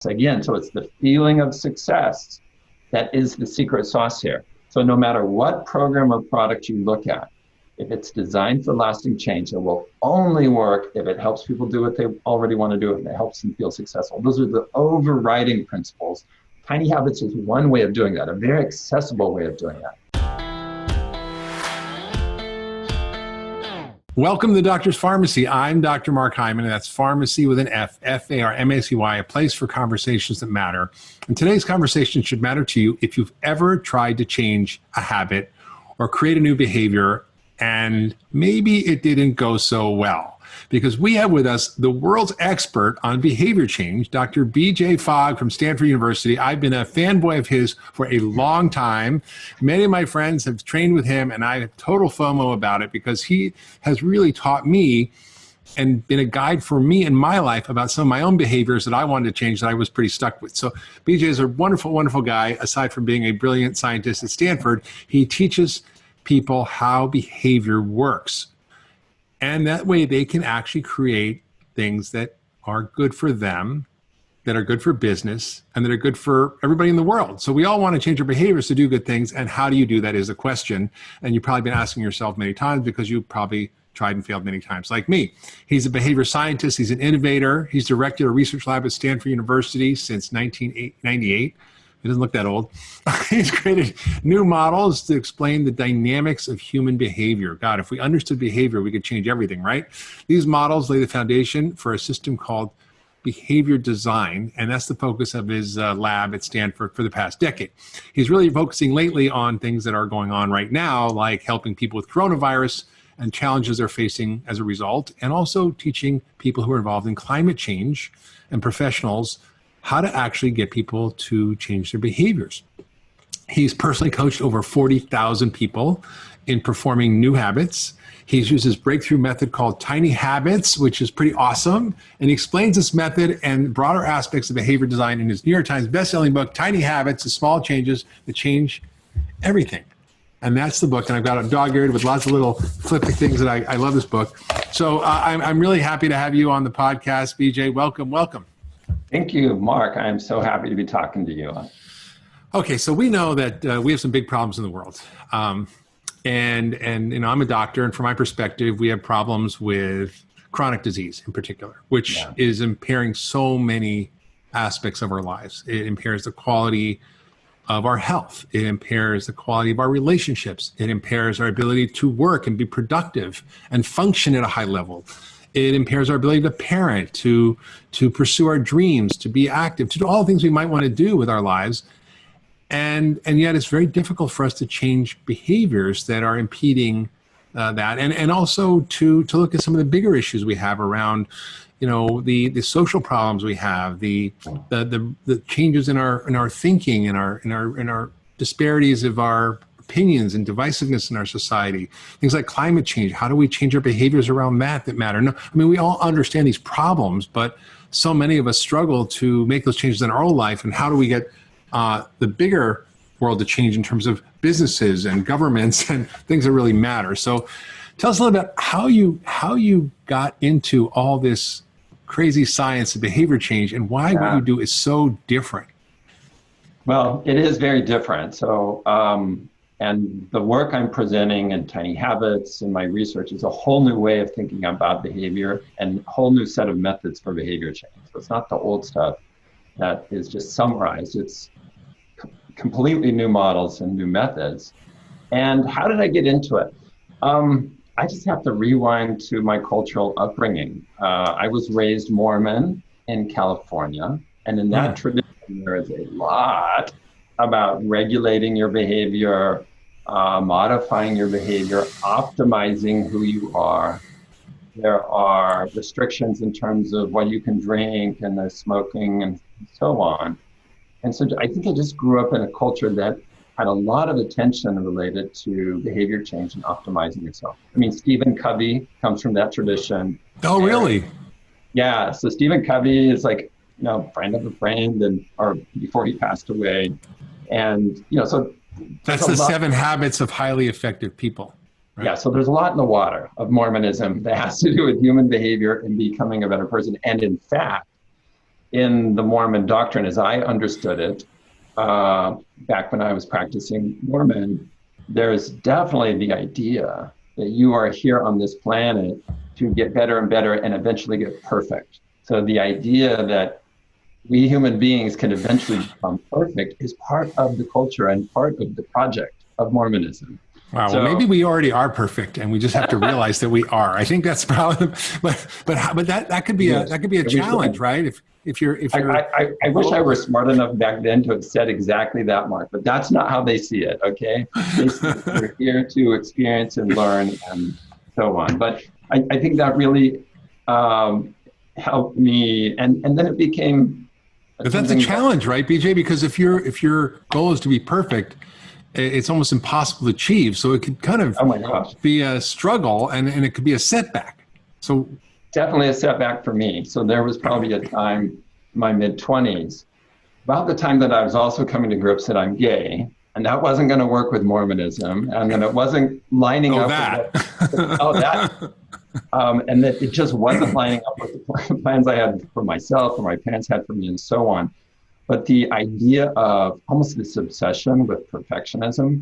Again, so it's the feeling of success that is the secret sauce here. So no matter what program or product you look at, if it's designed for lasting change, it will only work if it helps people do what they already want to do, if it helps them feel successful. Those are the overriding principles. Tiny Habits is one way of doing that, a very accessible way of doing that. Welcome to the Doctor's Pharmacy. I'm Dr. Mark Hyman, and that's Pharmacy with an F, F-A-R-M-A-C-Y, a place for conversations that matter. And today's conversation should matter to you if you've ever tried to change a habit or create a new behavior, and maybe it didn't go so well. Because we have with us the world's expert on behavior change, Dr. B.J. Fogg from Stanford University. I've been a fanboy of his for a long time. Many of my friends have trained with him, and I have total FOMO about it because he has really taught me and been a guide for me in my life about some of my own behaviors that I wanted to change that I was pretty stuck with. So BJ is a wonderful, wonderful guy. Aside from being a brilliant scientist at Stanford, he teaches people how behavior works. And that way they can actually create things that are good for them, that are good for business, and that are good for everybody in the world. So we all want to change our behaviors to do good things. And how do you do that is a question. And you've probably been asking yourself many times because you probably tried and failed many times, like me. He's a behavior scientist. He's an innovator. He's directed a research lab at Stanford University since 1998. He doesn't look that old. He's created new models to explain the dynamics of human behavior. God, if we understood behavior, we could change everything, right? These models lay the foundation for a system called behavior design, and that's the focus of his lab at Stanford for the past decade. He's really focusing lately on things that are going on right now, like helping people with coronavirus and challenges they're facing as a result, and also teaching people who are involved in climate change and professionals how to actually get people to change their behaviors. He's personally coached over 40,000 people in performing new habits. He's used his breakthrough method called Tiny Habits, which is pretty awesome. And he explains this method and broader aspects of behavior design in his New York Times bestselling book, Tiny Habits, the Small Changes That Change Everything. And that's the book. And I've got a dog eared with lots of little flippy things that I love this book. So I'm really happy to have you on the podcast, BJ. Welcome, welcome. Thank you, Mark. I'm so happy to be talking to you. Okay, so we know that we have some big problems in the world. And you know, I'm a doctor, and from my perspective, we have problems with chronic disease in particular, which is impairing so many aspects of our lives. It impairs the quality of our health. It impairs the quality of our relationships. It impairs our ability to work and be productive and function at a high level. It impairs our ability to parent, to pursue our dreams, to be active, to do all the things we might want to do with our lives. And yet it's very difficult for us to change behaviors that are impeding that. And also to look at some of the bigger issues we have around, you know, the social problems we have, the changes in our thinking, in our disparities of our opinions and divisiveness in our society, things like climate change. How do we change our behaviors around that matter? No, I mean, we all understand these problems, but so many of us struggle to make those changes in our own life. And how do we get the bigger world to change in terms of businesses and governments and things that really matter? So tell us a little bit how you got into all this crazy science of behavior change and why what you do is so different. Well, it is very different. So, and the work I'm presenting in Tiny Habits and my research is a whole new way of thinking about behavior and a whole new set of methods for behavior change. So it's not the old stuff that is just summarized. It's completely new models and new methods. And how did I get into it? I just have to rewind to my cultural upbringing. I was raised Mormon in California, and in that tradition, there is a lot about regulating your behavior, modifying your behavior, optimizing who you are. There are restrictions in terms of what you can drink, and there's smoking and so on. And so I think I just grew up in a culture that had a lot of attention related to behavior change and optimizing yourself. I mean, Stephen Covey comes from that tradition. Oh, really? Yeah. So Stephen Covey is like, you know, friend of a friend, and or before he passed away. And, you know, so that's the 7 habits of highly effective people. Right? Yeah. So there's a lot in the water of Mormonism that has to do with human behavior and becoming a better person. And in fact, in the Mormon doctrine, as I understood it, back when I was practicing Mormon, there's definitely the idea that you are here on this planet to get better and better and eventually get perfect. So the idea that we human beings can eventually become perfect is part of the culture and part of the project of Mormonism. Wow. Well, maybe we already are perfect, and we just have to realize that we are. I think that's probably, but that could be a challenge, right? If you're. I wish I were smart enough back then to have said exactly that, Mark. But that's not how they see it. Okay, we're here to experience and learn and so on. But I think that really helped me, and then it became. But that's a challenge, right, BJ? Because if your goal is to be perfect, it's almost impossible to achieve. So it could kind of be a struggle, and it could be a setback. So definitely a setback for me. So there was probably a time in my mid-20s, about the time that I was also coming to grips that I'm gay, and that wasn't going to work with Mormonism, and then it wasn't lining up with that. And that it just wasn't lining up with the plans I had for myself, or my parents had for me, and so on. But the idea of almost this obsession with perfectionism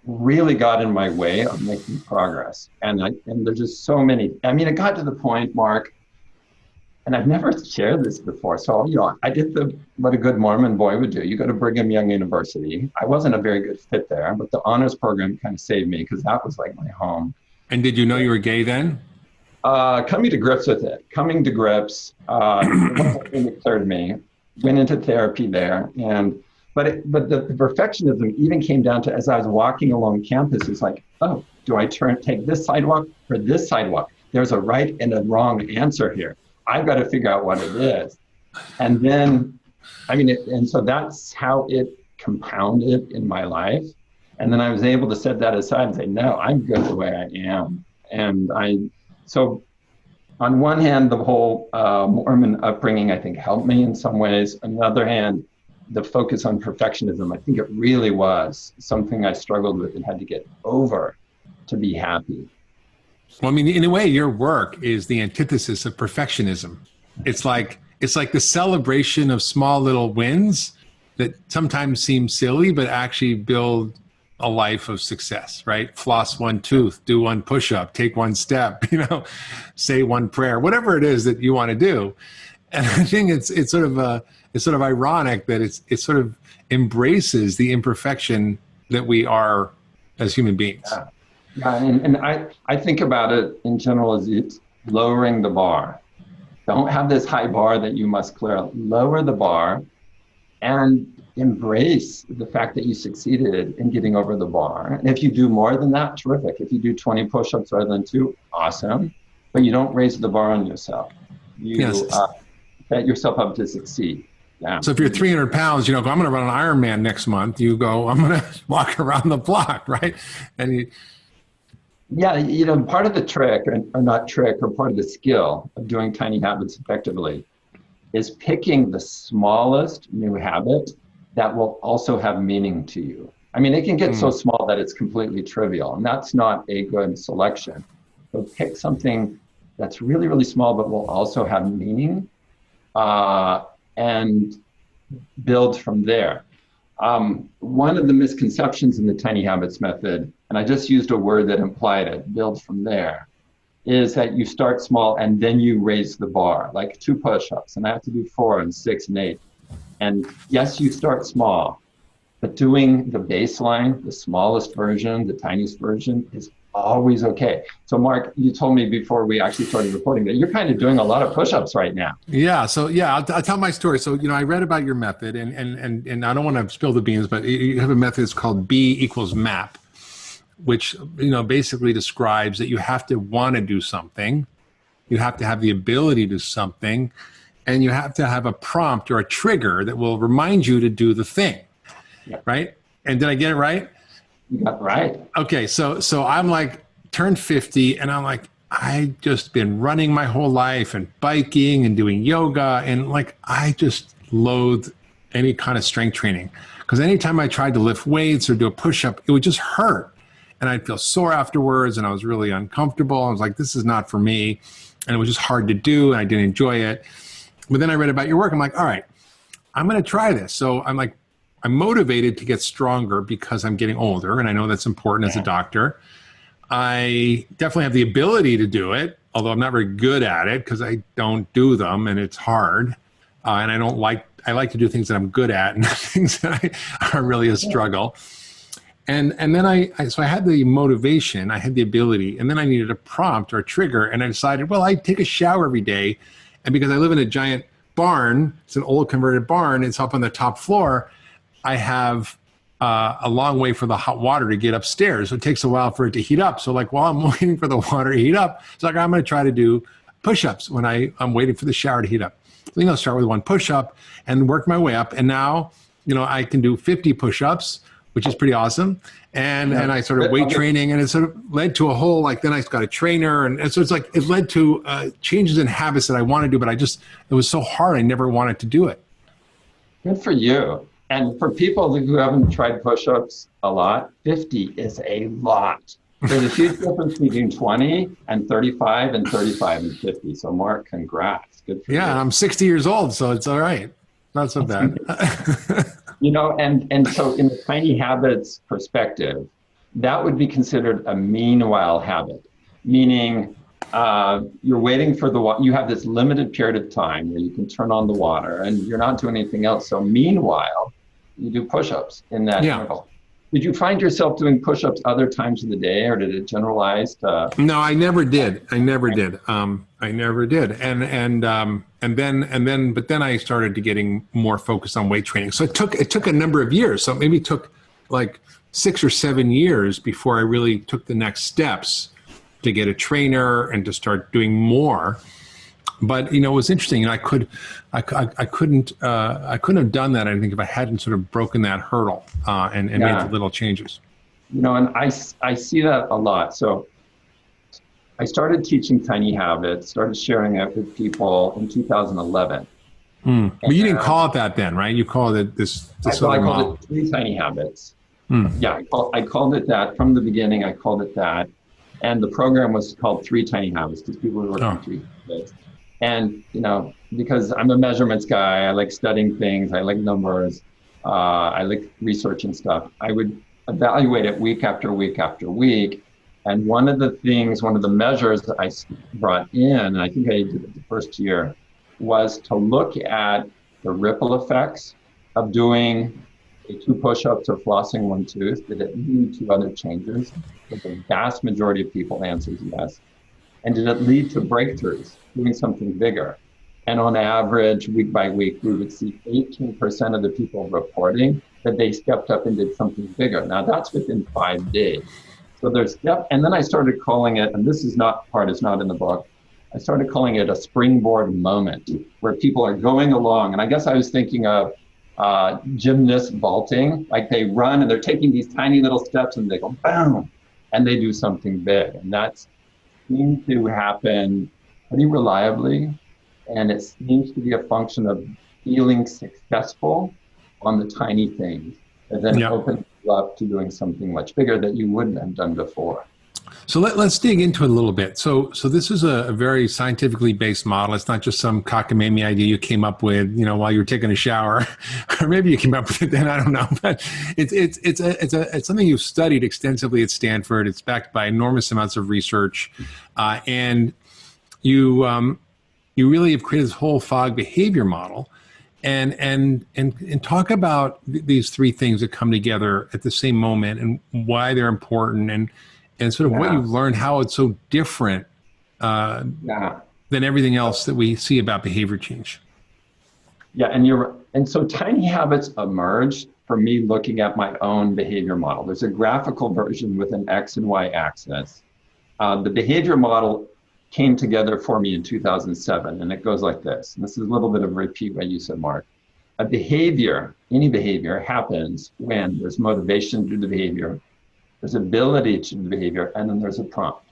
really got in my way of making progress. And there's just so many. I mean, it got to the point, Mark, and I've never shared this before. So, I did what a good Mormon boy would do. You go to Brigham Young University. I wasn't a very good fit there, but the honors program kind of saved me because that was like my home. And did you know you were gay then? Coming to grips with it. It wasn't really clear to me. Went into therapy there, but the perfectionism even came down to, as I was walking along campus, it's like, oh, do I take this sidewalk or this sidewalk? There's a right and a wrong answer here. I've got to figure out what it is. And then, and so that's how it compounded in my life. And then I was able to set that aside and say, no, I'm good the way I am. So on one hand, the whole Mormon upbringing, I think, helped me in some ways. On the other hand, the focus on perfectionism, I think it really was something I struggled with and had to get over to be happy. Well, in a way, your work is the antithesis of perfectionism. It's like the celebration of small little wins that sometimes seem silly, but actually build a life of success, right? Floss one tooth, do one push-up, take one step, say one prayer, whatever it is that you want to do. And I think it's sort of ironic that it sort of embraces the imperfection that we are as human beings. Yeah, and I think about it in general as it's lowering the bar. Don't have this high bar that you must clear. Lower the bar and embrace the fact that you succeeded in getting over the bar. And if you do more than that, terrific. If you do 20 push-ups rather than 2, awesome. But you don't raise the bar on yourself. You set yourself up to succeed. Yeah. So if you're 300 pounds, I'm going to run an Ironman next month. You go, I'm going to walk around the block, right? And part of the trick, or not trick, or part of the skill of doing tiny habits effectively is picking the smallest new habit that will also have meaning to you. It can get so small that it's completely trivial, and that's not a good selection. So pick something that's really, really small, but will also have meaning, and build from there. One of the misconceptions in the tiny habits method, and I just used a word that implied it, build from there, is that you start small and then you raise the bar, like 2 push-ups, and I have to do 4 and 6 and 8. And yes, you start small, but doing the baseline, the smallest version, the tiniest version, is always okay. So Mark, you told me before we actually started recording that you're kind of doing a lot of push-ups right now. Yeah. So I'll tell my story. So, I read about your method and I don't want to spill the beans, but you have a method that's called B=MAP, which, basically describes that you have to want to do something. You have to have the ability to do something, and you have to have a prompt or a trigger that will remind you to do the thing. Yeah. Right. And did I get it right? You got it right. Okay. So I'm like turned 50 and I'm like, I just been running my whole life and biking and doing yoga. And like, I just loathe any kind of strength training, because anytime I tried to lift weights or do a push-up, it would just hurt. And I'd feel sore afterwards and I was really uncomfortable. I was like, this is not for me. And it was just hard to do and I didn't enjoy it. But then I read about your work. I'm like, all right, I'm going to try this. So I'm motivated to get stronger because I'm getting older, and I know that's important as a doctor. I definitely have the ability to do it, although I'm not very good at it because I don't do them and it's hard. And I like to do things that I'm good at and things that are really a struggle. And then so I had the motivation, I had the ability, and then I needed a prompt or a trigger. And I decided, well, I take a shower every day. And because I live in a giant barn, it's an old converted barn, it's up on the top floor, I have a long way for the hot water to get upstairs. So it takes a while for it to heat up. So like while I'm waiting for the water to heat up, it's like I'm going to try to do push-ups when I'm waiting for the shower to heat up. I think I'll start with one push-up and work my way up. And now, I can do 50 push-ups, which is pretty awesome. And I started weight training, and it sort of led to a whole, then I got a trainer. And so it's like, it led to changes in habits that I want to do, but it was so hard. I never wanted to do it. Good for you. And for people who haven't tried push-ups a lot, 50 is a lot. There's a huge difference between 20 and 35 and 35 and 50. So Mark, congrats. Good for you. Yeah, I'm 60 years old, so it's all right. Not so bad. And so in the tiny habits perspective, that would be considered a meanwhile habit, meaning you're waiting for the water. You have this limited period of time where you can turn on the water and you're not doing anything else. So meanwhile, you do push-ups in that interval. Did you find yourself doing push-ups other times of the day, or did it generalize? No, I never did. I never did. But then I started to getting more focused on weight training. So it took a number of years. So maybe it took like 6 or 7 years before I really took the next steps to get a trainer and to start doing more. But it was interesting. I couldn't have done that, I think, if I hadn't sort of broken that hurdle and made the little changes. And I see that a lot. So I started teaching tiny habits, started sharing it with people in 2011. But you didn't call it that then, right? You called it this I called it 3 tiny habits. Yeah, I called it that from the beginning. I called it that, and the program was called 3 Tiny Habits because people were working 3 habits. And because I'm a measurements guy, I like studying things. I like numbers. I like researching stuff. I would evaluate it week after week after week. And one of the measures that I brought in, and I think I did it the first year, was to look at the ripple effects of doing 2 push-ups or flossing 1 tooth. Did it lead to other changes? But the vast majority of people answers yes. And did it lead to breakthroughs, doing something bigger? And on average, week by week, we would see 18% of the people reporting that they stepped up and did something bigger. Now that's within 5 days. So there's and then I started calling it, and this is not in the book, I started calling it a springboard moment, where people are going along. And I guess I was thinking of gymnasts vaulting, like they run and they're taking these tiny little steps and they go boom, and they do something big. And that seems to happen pretty reliably. And it seems to be a function of feeling successful on the tiny things that then opens you up to doing something much bigger that you wouldn't have done before. So let's dig into it a little bit. So this is a very scientifically based model. It's not just some cockamamie idea you came up with, while you were taking a shower, or maybe you came up with it then. I don't know. But it's something you've studied extensively at Stanford. It's backed by enormous amounts of research, and you really have created this whole Fogg behavior model. And talk about these 3 things that come together at the same moment and why they're important and sort of what you've learned, how it's so different than everything else that we see about behavior change. Yeah, and so tiny habits emerged from me looking at my own behavior model. There's a graphical version with an X and Y axis. The behavior model came together for me in 2007, and it goes like this. And this is a little bit of a repeat what you said, Mark. A behavior, any behavior, happens when there's motivation to do the behavior, there's ability to do the behavior, and then there's a prompt.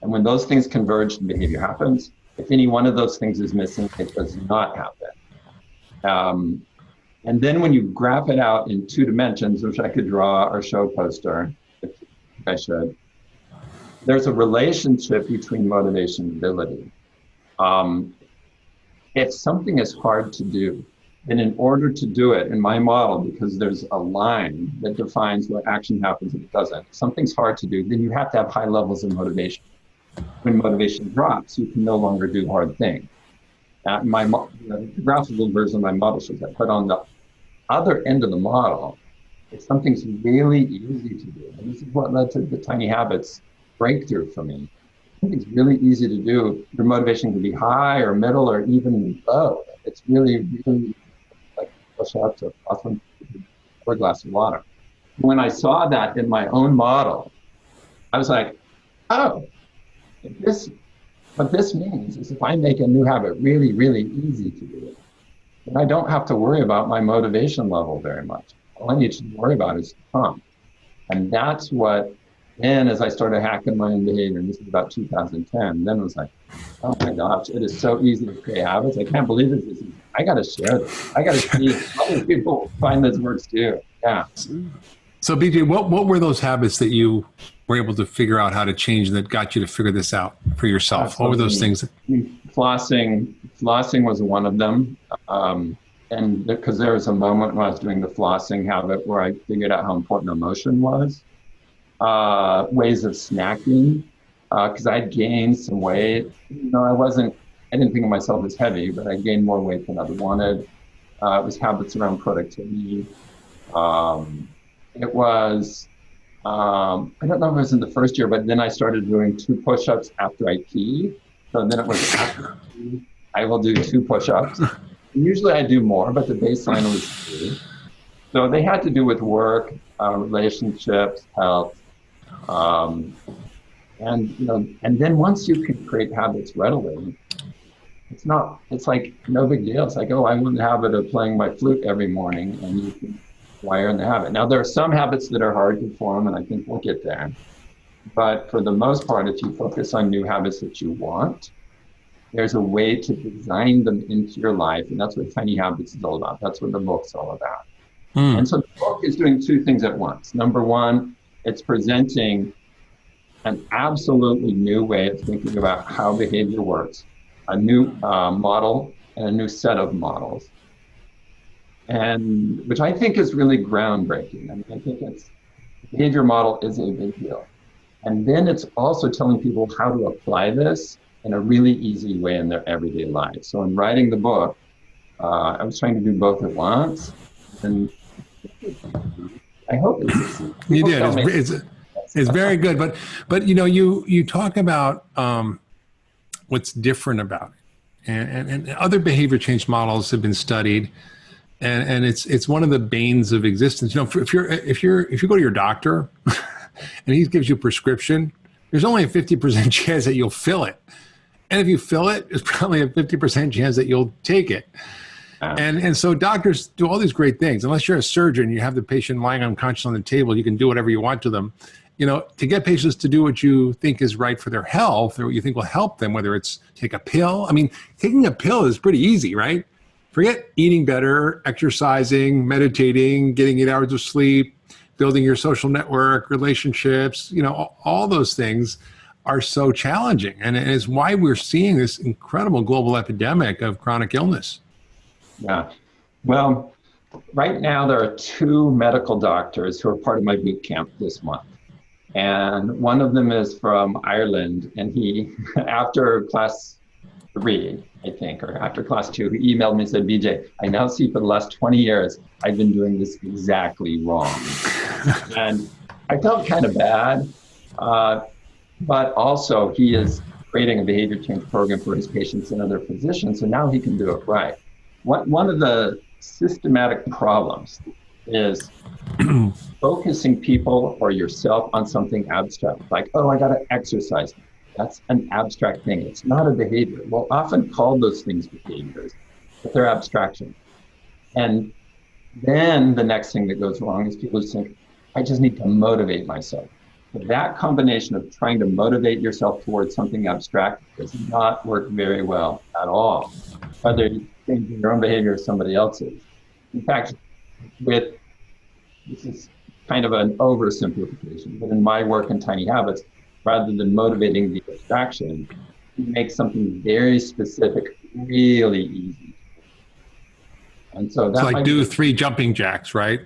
And when those things converge, the behavior happens. If any one of those things is missing, it does not happen. And then when you graph it out in 2 dimensions, which I could draw or show a poster, if I should, there's a relationship between motivation and ability. And if something is hard to do, then in order to do it in my model, because there's a line that defines what action happens and it doesn't, if something's hard to do, then you have to have high levels of motivation. When motivation drops, you can no longer do hard things. The graphical version of my model shows that. But on the other end of the model, if something's really easy to do, and this is what led to the Tiny Habits breakthrough for me, something's really easy to do, your motivation can be high or middle or even low. It's really, really like push-ups or often pour a glass of water. When I saw that in my own model, I was like, oh, what this means is if I make a new habit really, really easy to do, then I don't have to worry about my motivation level very much. All I need to worry about is pump. And that's what, then as I started hacking my own behavior, and this is about 2010, then it was like, oh my gosh, it is so easy to create habits. I can't believe it's this easy. I got to share this. I got to see other people find this works too. Yeah. So BJ, what were those habits that you were able to figure out how to change that got you to figure this out for yourself? What were those things? Flossing was one of them. And because there was a moment when I was doing the flossing habit where I figured out how important emotion was. Ways of snacking, because I'd gained some weight. I didn't think of myself as heavy, but I gained more weight than I wanted. It was habits around productivity. It was, I don't know if it was in the first year, but then I started doing 2 push-ups after I pee. So then it was after I pee, I will do 2 push-ups. Usually I do more, but the baseline was 2. So they had to do with work, relationships, health. And then once you can create habits readily, it's like no big deal. It's like, oh, I want the habit of playing my flute every morning, and you can wire in the habit. Now, there are some habits that are hard to form, and I think we'll get there. But for the most part, if you focus on new habits that you want, there's a way to design them into your life. And that's what Tiny Habits is all about. That's what the book's all about. And so the book is doing 2 things at once. Number one, it's presenting an absolutely new way of thinking about how behavior works, a new model and a new set of models, and which I think is really groundbreaking. I mean, I think behavior model is a big deal. And then it's also telling people how to apply this in a really easy way in their everyday life. So in writing the book, I was trying to do both at once, and I hope it's you did. It's very good, but you talk about what's different about it, and other behavior change models have been studied, and it's one of the banes of existence. If you go to your doctor and he gives you a prescription, there's only a 50% chance that you'll fill it, and if you fill it, there's probably a 50% chance that you'll take it. And so doctors do all these great things. Unless you're a surgeon, you have the patient lying unconscious on the table, you can do whatever you want to them. To get patients to do what you think is right for their health or what you think will help them, whether it's take a pill. I mean, taking a pill is pretty easy, right? Forget eating better, exercising, meditating, getting 8 hours of sleep, building your social network, relationships, all those things are so challenging. And it's why we're seeing this incredible global epidemic of chronic illness. Yeah. Well, right now there are 2 medical doctors who are part of my boot camp this month. And one of them is from Ireland. And he, after class 3, I think, or after class 2, he emailed me and said, BJ, I now see for the last 20 years, I've been doing this exactly wrong. And I felt kind of bad. But also he is creating a behavior change program for his patients and other physicians. So now he can do it right. One of the systematic problems is focusing people or yourself on something abstract, like, oh, I got to exercise. That's an abstract thing. It's not a behavior. We'll often call those things behaviors, but they're abstraction. And then the next thing that goes wrong is people just think, I just need to motivate myself. But that combination of trying to motivate yourself towards something abstract does not work very well at all, whether you change your own behavior or somebody else's. In fact, this is kind of an oversimplification, but in my work in Tiny Habits, rather than motivating the abstraction, you make something very specific really easy. And so So that like might do be, 3 jumping jacks, right?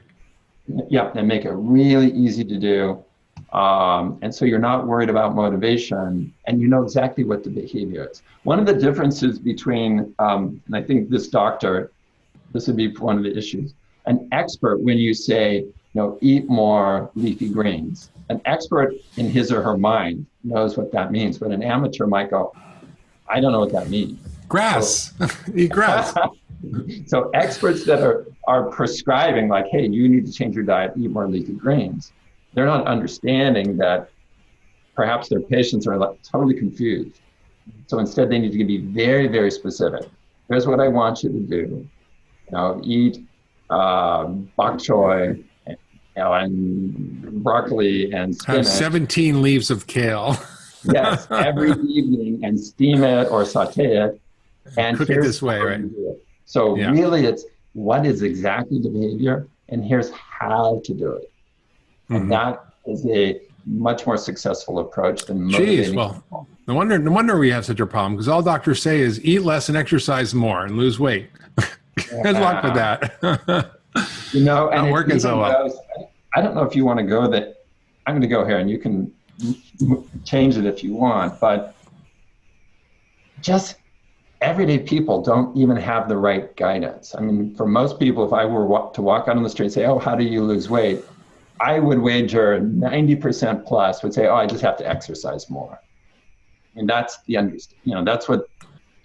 yeah, and make it really easy to do. And so you're not worried about motivation and you know exactly what the behavior is. One of the differences between, and I think this would be one of the issues. An expert, when you say, eat more leafy greens, an expert in his or her mind knows what that means, but an amateur might go, I don't know what that means. Grass, eat grass. So experts that are prescribing like, hey, you need to change your diet, eat more leafy greens. They're not understanding that perhaps their patients are like totally confused. So instead they need to be very, very specific. Here's what I want you to do. Eat bok choy, and broccoli and spinach. Have 17 leaves of kale. Yes, every evening, and steam it or saute it. And cook it this way, right? So really it's what is exactly the behavior and here's how to do it. And that is a much more successcul approach than motivating people. No wonder we have such a problem, because all doctors say is eat less and exercise more and lose weight. Good luck with that. And not working so well. I don't know if you want to go that. I'm going to go here, and you can change it if you want. But just everyday people don't even have the right guidance. I mean, for most people, if I were to walk out on the street and say, "Oh, how do you lose weight?" I would wager 90% plus would say, "Oh, I just have to exercise more." And that's that's what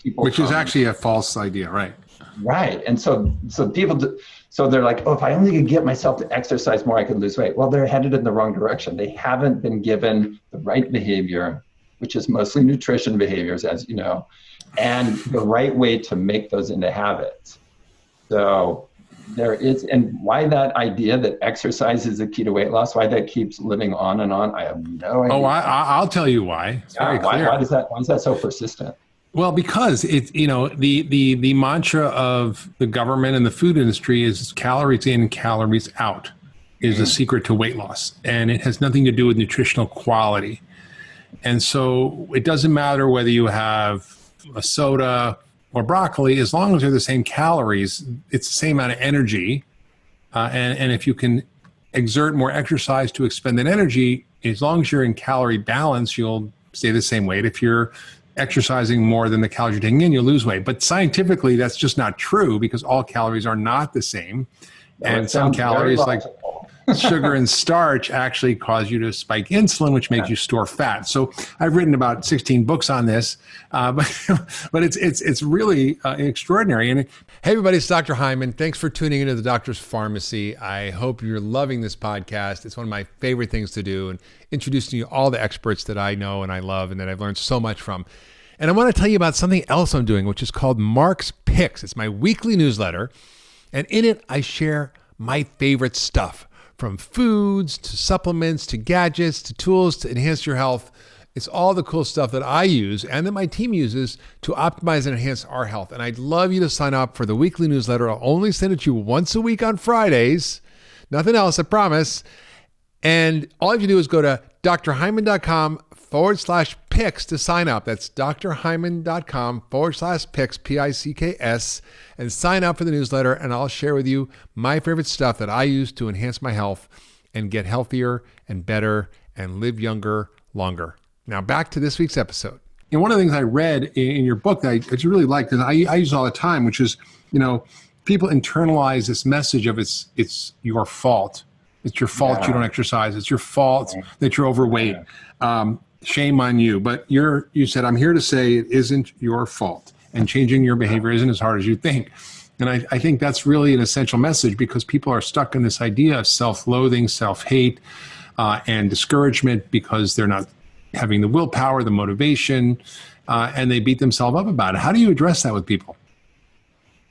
people. Which is actually a false idea, right? Right. And so people, so they're like, oh, if I only could get myself to exercise more, I could lose weight. Well, they're headed in the wrong direction. They haven't been given the right behavior, which is mostly nutrition behaviors, as you know, and the right way to make those into habits. So there is, and why that idea that exercise is the key to weight loss, why that keeps living on and on, I have no idea. Oh, I'll tell you why. It's very clear. Why is that so persistent? Well, because it's, the mantra of the government and the food industry is calories in, calories out is the secret to weight loss. And it has nothing to do with nutritional quality. And so it doesn't matter whether you have a soda or broccoli, as long as they're the same calories, it's the same amount of energy. And if you can exert more exercise to expend that energy, as long as you're in calorie balance, you'll stay the same weight. If you're exercising more than the calories you're taking in, you'll lose weight. But scientifically, that's just not true, because all calories are not the same. And some calories like sugar and starch actually cause you to spike insulin, which makes you store fat. So I've written about 16 books on this, but it's really extraordinary. And hey, everybody, it's Dr. Hyman. Thanks for tuning into the Doctor's Pharmacy. I hope you're loving this podcast. It's one of my favorite things to do, and introducing you to all the experts that I know and I love and that I've learned so much from. And I want to tell you about something else I'm doing, which is called Mark's Picks. It's my weekly newsletter, and in it, I share my favorite stuff, from foods to supplements to gadgets to tools to enhance your health. It's all the cool stuff that I use and that my team uses to optimize and enhance our health. And I'd love you to sign up for the weekly newsletter. I'll only send it to you once a week on Fridays. Nothing else, I promise. And all you have to do is go to drhyman.com/picks to sign up. That's drhyman.com/picks, P-I-C-K-S, and sign up for the newsletter. And I'll share with you my favorite stuff that I use to enhance my health and get healthier and better and live younger, longer. Now back to this week's episode. And one of the things I read in your book that I just really liked, and I use all the time, which is, people internalize this message of it's your fault. It's your fault you don't exercise. It's your fault that you're overweight. Shame on you. But you said, I'm here to say it isn't your fault. And changing your behavior isn't as hard as you think. And I think that's really an essential message, because people are stuck in this idea of self-loathing, self-hate, and discouragement because they're not having the willpower, the motivation, and they beat themselves up about it. How do you address that with people?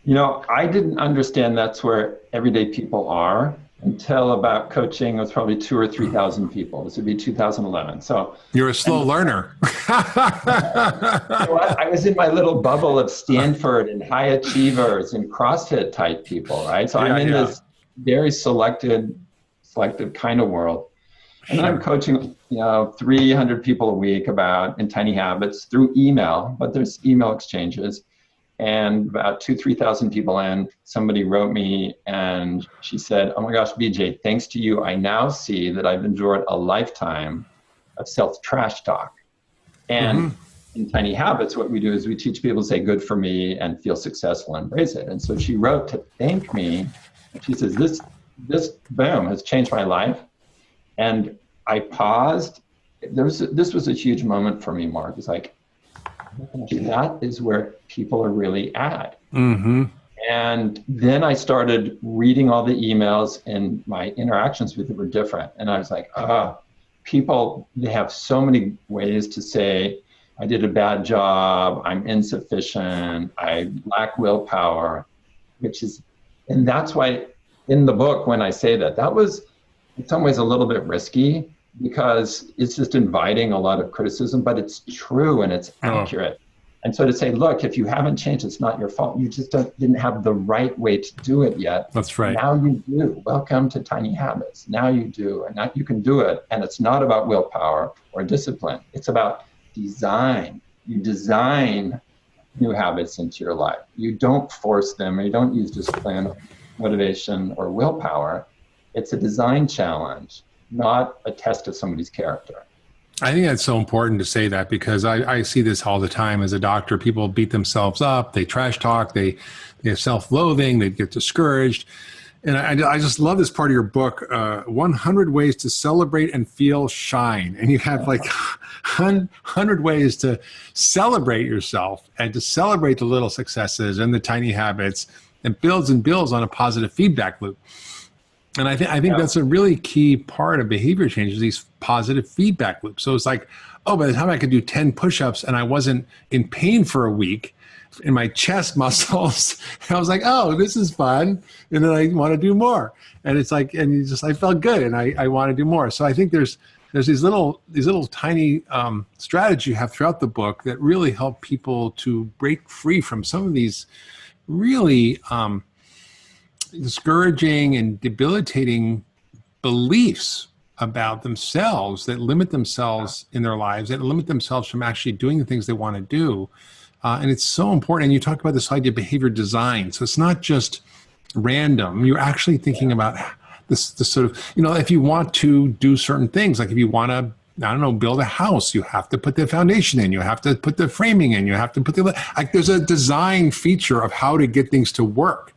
I didn't understand that's where everyday people are until about coaching was probably 2,000 or 3,000 people. This would be 2011. So you're a slow learner. I was in my little bubble of Stanford and high achievers and CrossFit type people, right? So I'm in this very selected kind of world. And then I'm coaching, 300 people a week in tiny habits through email, but there's email exchanges. And about 3,000 people in, somebody wrote me and she said, "Oh my gosh, BJ, thanks to you, I now see that I've endured a lifetime of self-trash talk." And in Tiny Habits, what we do is we teach people to say good for me and feel successful and embrace it. And so she wrote to thank me. And she says, this boom has changed my life. And I paused. This was a huge moment for me, Mark. It's like, that is where people are really at. And then I started reading all the emails, and my interactions with it were different. And I was like, people, they have so many ways to say, I did a bad job, I'm insufficient, I lack willpower, and that's why in the book, when I say that was in some ways a little bit risky, because it's just inviting a lot of criticism, but it's true and it's accurate. And so to say, look, if you haven't changed, it's not your fault. You just didn't have the right way to do it yet. That's right. Now you do. Welcome to Tiny Habits. Now you do, and now you can do it. And it's not about willpower or discipline. It's about design. You design new habits into your life. You don't force them, or you don't use discipline, motivation, or willpower. It's a design challenge, not a test of somebody's character. I think that's so important to say that, because I see this all the time as a doctor. People beat themselves up, they trash talk, they have self-loathing, they get discouraged. And I just love this part of your book, 100 ways to celebrate and feel shine. And you have like 100 ways to celebrate yourself and to celebrate the little successes and the tiny habits, and builds on a positive feedback loop. And I think that's a really key part of behavior change, is these positive feedback loops. So it's like, oh, by the time I could do 10 push-ups and I wasn't in pain for a week in my chest muscles, I was like, oh, this is fun. And then I want to do more. And it's like, I felt good and I want to do more. So I think there's these little tiny strategies you have throughout the book that really help people to break free from some of these really discouraging and debilitating beliefs about themselves that limit themselves in their lives, that limit themselves from actually doing the things they want to do. And it's so important. And you talk about this idea of behavior design. So it's not just random. You're actually thinking about this sort of, if you want to do certain things, like if you want to, build a house, you have to put the foundation in, you have to put the framing in, you have to put there's a design feature of how to get things to work.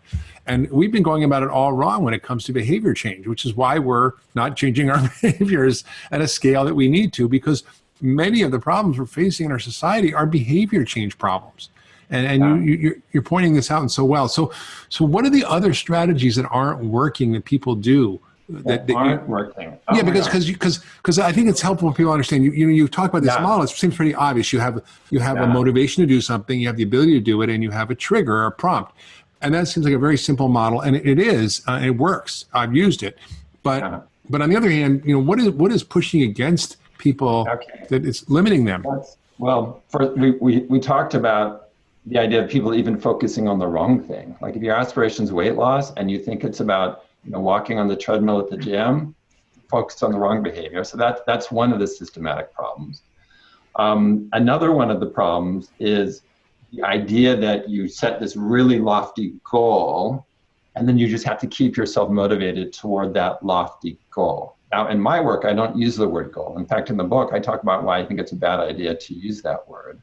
And we've been going about it all wrong when it comes to behavior change, which is why we're not changing our behaviors at a scale that we need to, because many of the problems we're facing in our society are behavior change problems. And you're pointing this out and so well. So what are the other strategies that aren't working that people do? That aren't working. Because I think it's helpful for people to understand. You talk about this model. It seems pretty obvious. You have a motivation to do something. You have the ability to do it, and you have a trigger or a prompt. And that seems like a very simple model, and it is. It works. I've used it, but on the other hand, what is pushing against people that it's limiting them? We talked about the idea of people even focusing on the wrong thing. Like if your aspiration is weight loss and you think it's about walking on the treadmill at the gym, focus on the wrong behavior. So that's one of the systematic problems. Another one of the problems is the idea that you set this really lofty goal, and then you just have to keep yourself motivated toward that lofty goal. Now, in my work, I don't use the word goal. In fact, in the book, I talk about why I think it's a bad idea to use that word.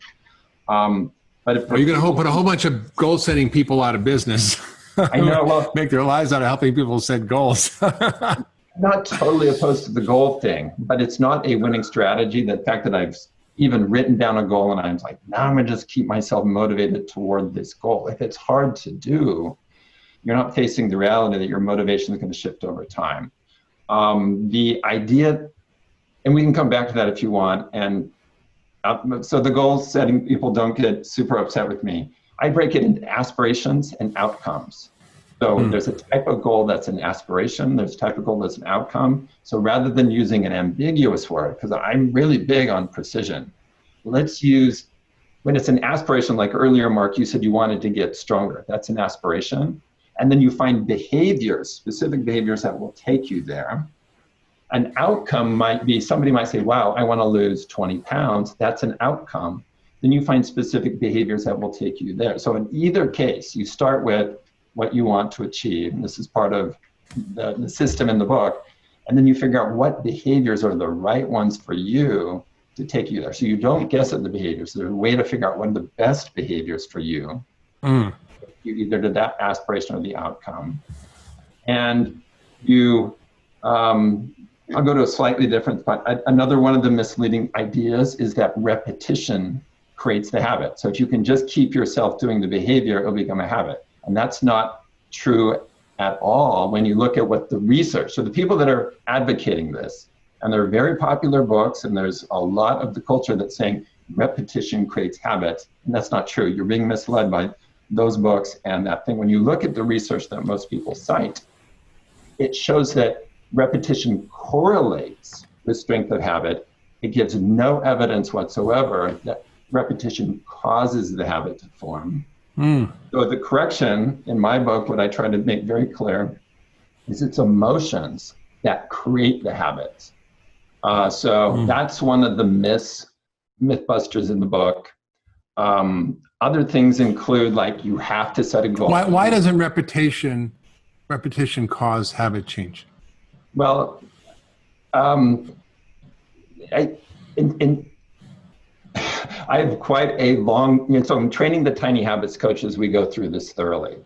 But if you're going to put a whole bunch of goal-setting people out of business. I know. Well, make their lives out of helping people set goals. Not totally opposed to the goal thing, but it's not a winning strategy. The fact that I've even written down a goal and I'm like, now I'm going to just keep myself motivated toward this goal. If it's hard to do, you're not facing the reality that your motivation is going to shift over time. The idea, and we can come back to that if you want, and so the goal setting, people don't get super upset with me. I break it into aspirations and outcomes. So there's a type of goal that's an aspiration, there's a type of goal that's an outcome. So rather than using an ambiguous word, because I'm really big on precision, let's use, when it's an aspiration, like earlier, Mark, you said you wanted to get stronger. That's an aspiration. And then you find behaviors, specific behaviors that will take you there. An outcome might be, somebody might say, wow, I want to lose 20 pounds. That's an outcome. then you find specific behaviors that will take you there. So in either case, you start with what you want to achieve. And this is part of the system in the book. And then you figure out what behaviors are the right ones for you to take you there. So you don't guess at the behaviors. There's a way to figure out what are the best behaviors for you. Either to that aspiration or the outcome. And you, I'll go to a slightly different spot. Another one of the misleading ideas is that repetition creates the habit. So if you can just keep yourself doing the behavior, it'll become a habit. And that's not true at all when you look at what the research, so the people that are advocating this, and there are very popular books, and there's a lot of the culture that's saying repetition creates habits, and that's not true. You're being misled by those books and that thing. When you look at the research that most people cite, it shows that repetition correlates with strength of habit. It gives no evidence whatsoever that repetition causes the habit to form. So the correction in my book, what I try to make very clear, is it's emotions that create the habits. That's one of the mythbusters in the book. Other things include, like, you have to set a goal. Why doesn't repetition cause habit change? Well, I have quite a long, so I'm training the Tiny Habits coaches. We go through this thoroughly.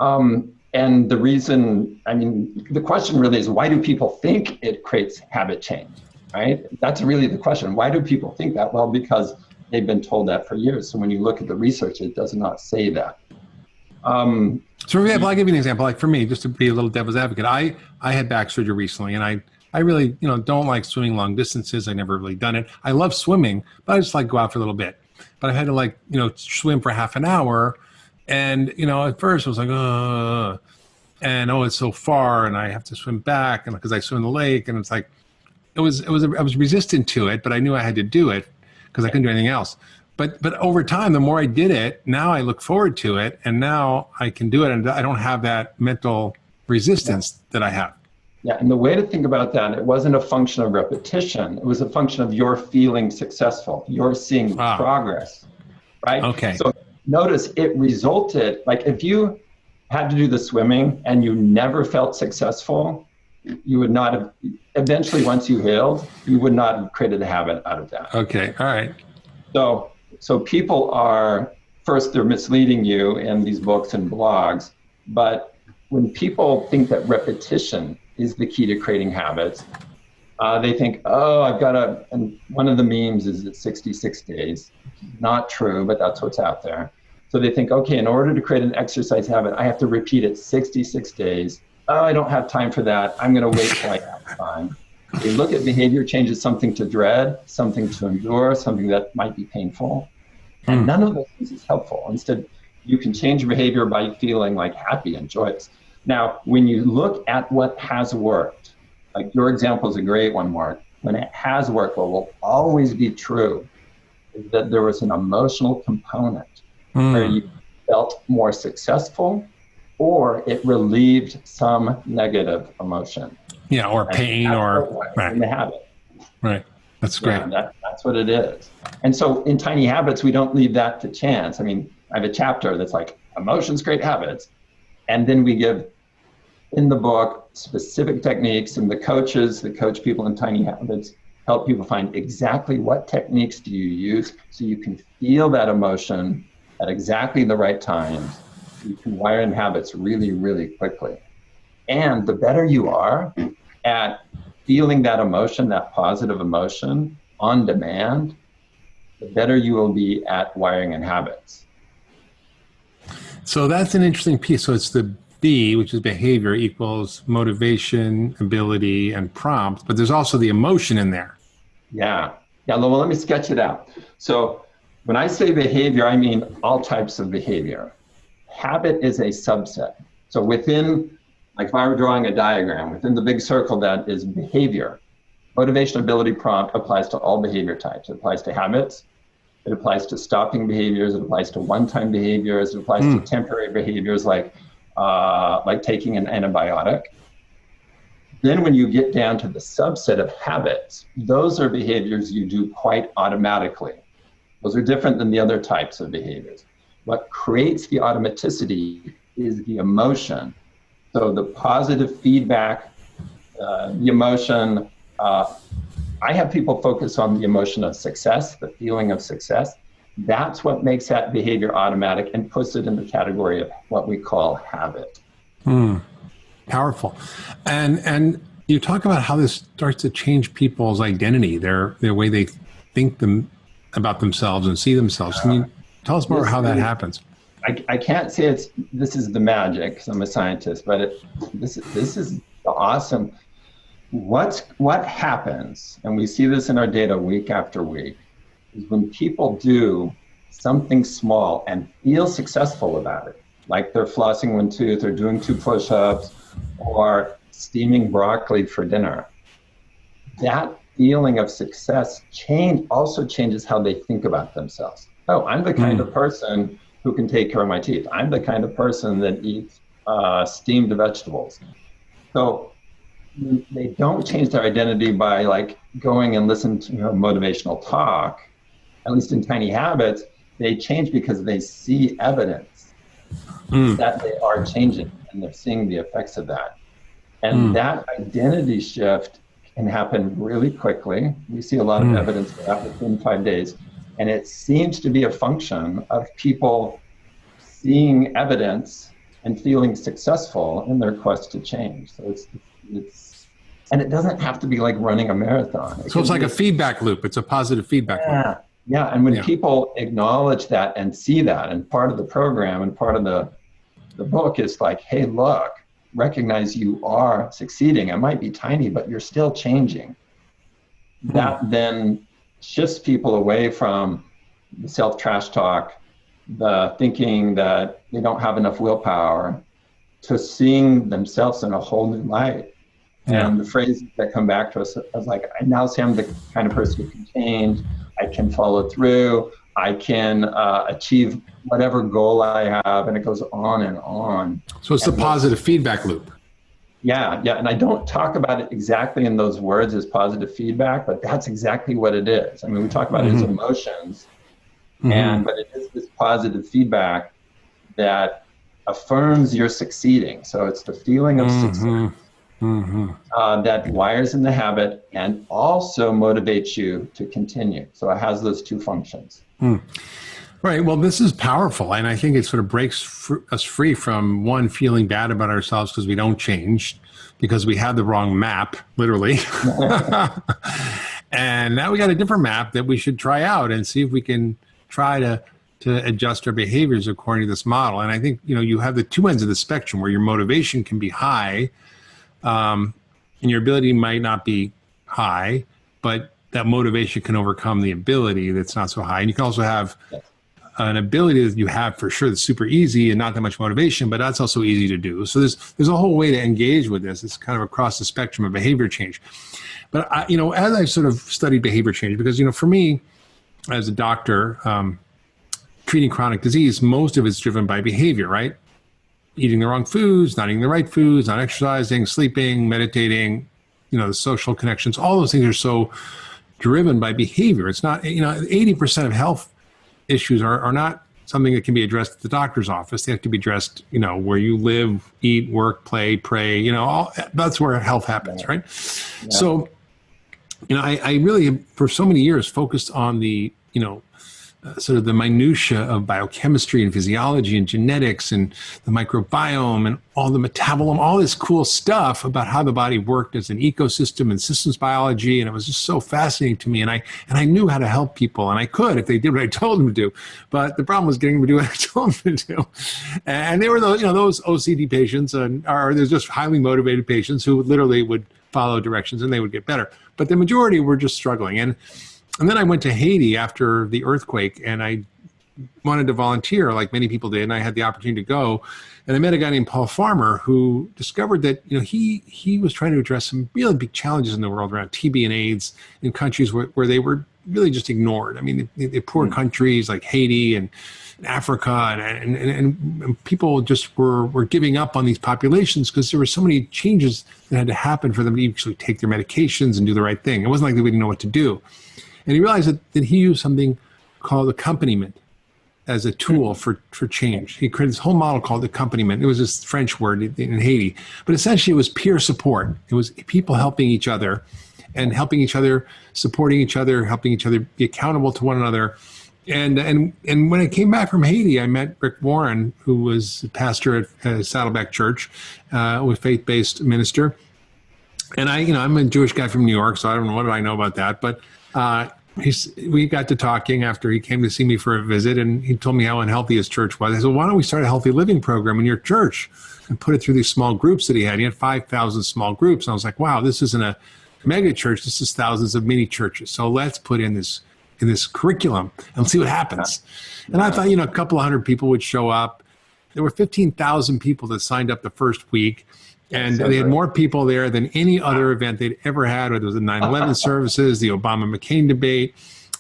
And the reason, the question really is, why do people think it creates habit change, right? That's really the question. Why do people think that? Well, because they've been told that for years. So when you look at the research, it does not say that. So for example, I'll give you an example. Like for me, just to be a little devil's advocate, I had back surgery recently, and I really, don't like swimming long distances. I never really done it. I love swimming, but I just like go out for a little bit. But I had to swim for half an hour. And, at first I was like, and it's so far and I have to swim back, and because I swim in the lake, and it's like, I was resistant to it, but I knew I had to do it because I couldn't do anything else. But over time, the more I did it, now I look forward to it, and now I can do it, and I don't have that mental resistance that I have. Yeah, and the way to think about that, it wasn't a function of repetition. It was a function of your feeling successful. You're seeing progress, right? Okay. So notice it resulted, like if you had to do the swimming and you never felt successful, you would not have, eventually once you healed, you would not have created a habit out of that. Okay, all right. So people are, first, they're misleading you in these books and blogs, but when people think that repetition is the key to creating habits, they think, I've got to, and one of the memes is it's 66 days. Not true, but that's what's out there. So they think, okay, in order to create an exercise habit, I have to repeat it 66 days. I don't have time for that. I'm going to wait till I have time. They look at behavior change as something to dread, something to endure, something that might be painful. And none of those things is helpful. Instead, you can change behavior by feeling like happy and joyous. Now, when you look at what has worked, like your example is a great one, Mark, when it has worked, what will always be true is that there was an emotional component where you felt more successful, or it relieved some negative emotion. Yeah, or pain, or in the habit. Right. That's great. Yeah, that's what it is. And so in Tiny Habits, we don't leave that to chance. I have a chapter that's like emotions create habits. And then we give in the book specific techniques, and the coaches that coach people in Tiny Habits help people find exactly what techniques do you use so you can feel that emotion at exactly the right times. You can wire in habits really, really quickly. And the better you are at feeling that emotion, that positive emotion on demand, the better you will be at wiring in habits. So that's an interesting piece. So it's the B, which is behavior, equals motivation, ability, and prompt, but there's also the emotion in there. Yeah, well, let me sketch it out. So when I say behavior, I mean all types of behavior. Habit is a subset. So within, like if I were drawing a diagram, within the big circle that is behavior, motivation, ability, prompt applies to all behavior types. It applies to habits. It applies to stopping behaviors. It applies to one-time behaviors. It applies to temporary behaviors like taking an antibiotic. Then when you get down to the subset of habits, those are behaviors you do quite automatically. Those are different than the other types of behaviors. What creates the automaticity is the emotion. So the positive feedback, the emotion, I have people focus on the emotion of success, the feeling of success. That's what makes that behavior automatic and puts it in the category of what we call habit. Powerful. And you talk about how this starts to change people's identity, their way they think about themselves and see themselves. Can you tell us more how that happens? I can't say this is the magic, because I'm a scientist, but this is the awesome. What happens, and we see this in our data week after week, is when people do something small and feel successful about it, like they're flossing one tooth or doing 2 push-ups or steaming broccoli for dinner, that feeling of success also changes how they think about themselves. Oh, I'm the kind of person who can take care of my teeth. I'm the kind of person that eats steamed vegetables. So they don't change their identity by like going and listening to motivational talk, at least in Tiny Habits. They change because they see evidence that they are changing, and they're seeing the effects of that. And that identity shift can happen really quickly. We see a lot of evidence of that within 5 days. And it seems to be a function of people seeing evidence and feeling successful in their quest to change. So and it doesn't have to be like running a marathon. So it's like a feedback loop. It's a positive feedback loop. Yeah, and when people acknowledge that and see that, and part of the program and part of the book is like, hey, look, recognize you are succeeding. It might be tiny, but you're still changing. That then shifts people away from the self-trash talk, the thinking that they don't have enough willpower, to seeing themselves in a whole new light. And the phrases that come back to us is like, I now say I'm the kind of person who can change, I can follow through, I can achieve whatever goal I have, and it goes on and on. So it's the positive feedback loop. Yeah, and I don't talk about it exactly in those words as positive feedback, but that's exactly what it is. I mean, we talk about it as emotions, but it is this positive feedback that affirms you're succeeding. So it's the feeling of success that wires in the habit and also motivates you to continue. So it has those two functions. Right. Well, this is powerful. And I think it sort of breaks us free from one, feeling bad about ourselves because we don't change, because we had the wrong map, literally. And now we got a different map that we should try out and see if we can try to adjust our behaviors according to this model. And I think, you have the two ends of the spectrum where your motivation can be high, and your ability might not be high, but that motivation can overcome the ability that's not so high. And you can also have an ability that you have for sure that's super easy and not that much motivation, but that's also easy to do. So there's a whole way to engage with this. It's kind of across the spectrum of behavior change. But as I've sort of studied behavior change, because for me as a doctor, treating chronic disease, most of it's driven by behavior, right? Eating the wrong foods, not eating the right foods, not exercising, sleeping, meditating, the social connections, all those things are so driven by behavior. It's not, 80% of health issues are not something that can be addressed at the doctor's office. They have to be addressed, where you live, eat, work, play, pray, that's where health happens, right? Yeah. So, I really, for so many years, focused on the, sort of the minutia of biochemistry and physiology and genetics and the microbiome and all the metabolism, all this cool stuff about how the body worked as an ecosystem and systems biology. And it was just so fascinating to me. And I knew how to help people, and I could if they did what I told them to do. But the problem was getting them to do what I told them to do. And they were those OCD patients, or there's just highly motivated patients who literally would follow directions and they would get better. But the majority were just struggling. And then I went to Haiti after the earthquake, and I wanted to volunteer like many people did, and I had the opportunity to go. And I met a guy named Paul Farmer who discovered that he was trying to address some really big challenges in the world around TB and AIDS in countries where they were really just ignored. I mean, the poor countries like Haiti and Africa, and people just were giving up on these populations because there were so many changes that had to happen for them to actually take their medications and do the right thing. It wasn't like they didn't know what to do. And he realized that he used something called accompaniment as a tool for change. He created this whole model called accompaniment. It was this French word in Haiti, but essentially it was peer support. It was people helping each other and helping each other, supporting each other, helping each other be accountable to one another. And when I came back from Haiti, I met Rick Warren, who was a pastor at Saddleback Church, a faith-based minister. And I'm a Jewish guy from New York, so I don't know what do I know about that, but we got to talking after he came to see me for a visit, and he told me how unhealthy his church was. I said, why don't we start a healthy living program in your church and put it through these small groups that he had. He had 5,000 small groups. And I was like, wow, this isn't a mega church. This is thousands of mini churches. So let's put in this curriculum and see what happens. And I thought, a couple of hundred people would show up. There were 15,000 people that signed up the first week. And they had more people there than any other event they'd ever had, whether it was the 9/11 services, the Obama-McCain debate.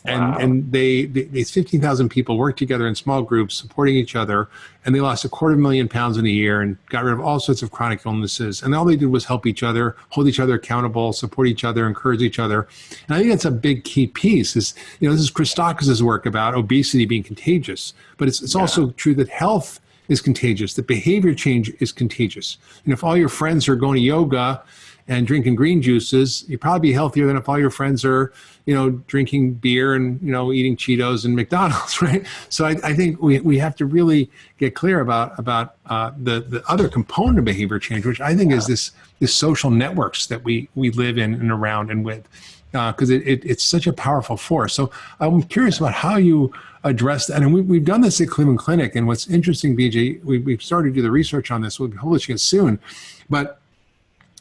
And these 15,000 people worked together in small groups, supporting each other. And they lost $250,000 in a year and got rid of all sorts of chronic illnesses. And all they did was help each other, hold each other accountable, support each other, encourage each other. And I think that's a big key piece. This is Christakis' work about obesity being contagious. But it's also true that health is contagious, that behavior change is contagious. And if all your friends are going to yoga and drinking green juices, you'd probably be healthier than if all your friends are, drinking beer and, eating Cheetos and McDonald's, right? So I think we have to really get clear about the other component of behavior change, which I think is this social networks that we live in and around and with, because it's such a powerful force. So I'm curious about how you address that. And we've done this at Cleveland Clinic. And what's interesting, BJ, we've started to do the research on this. We'll be publishing it soon. But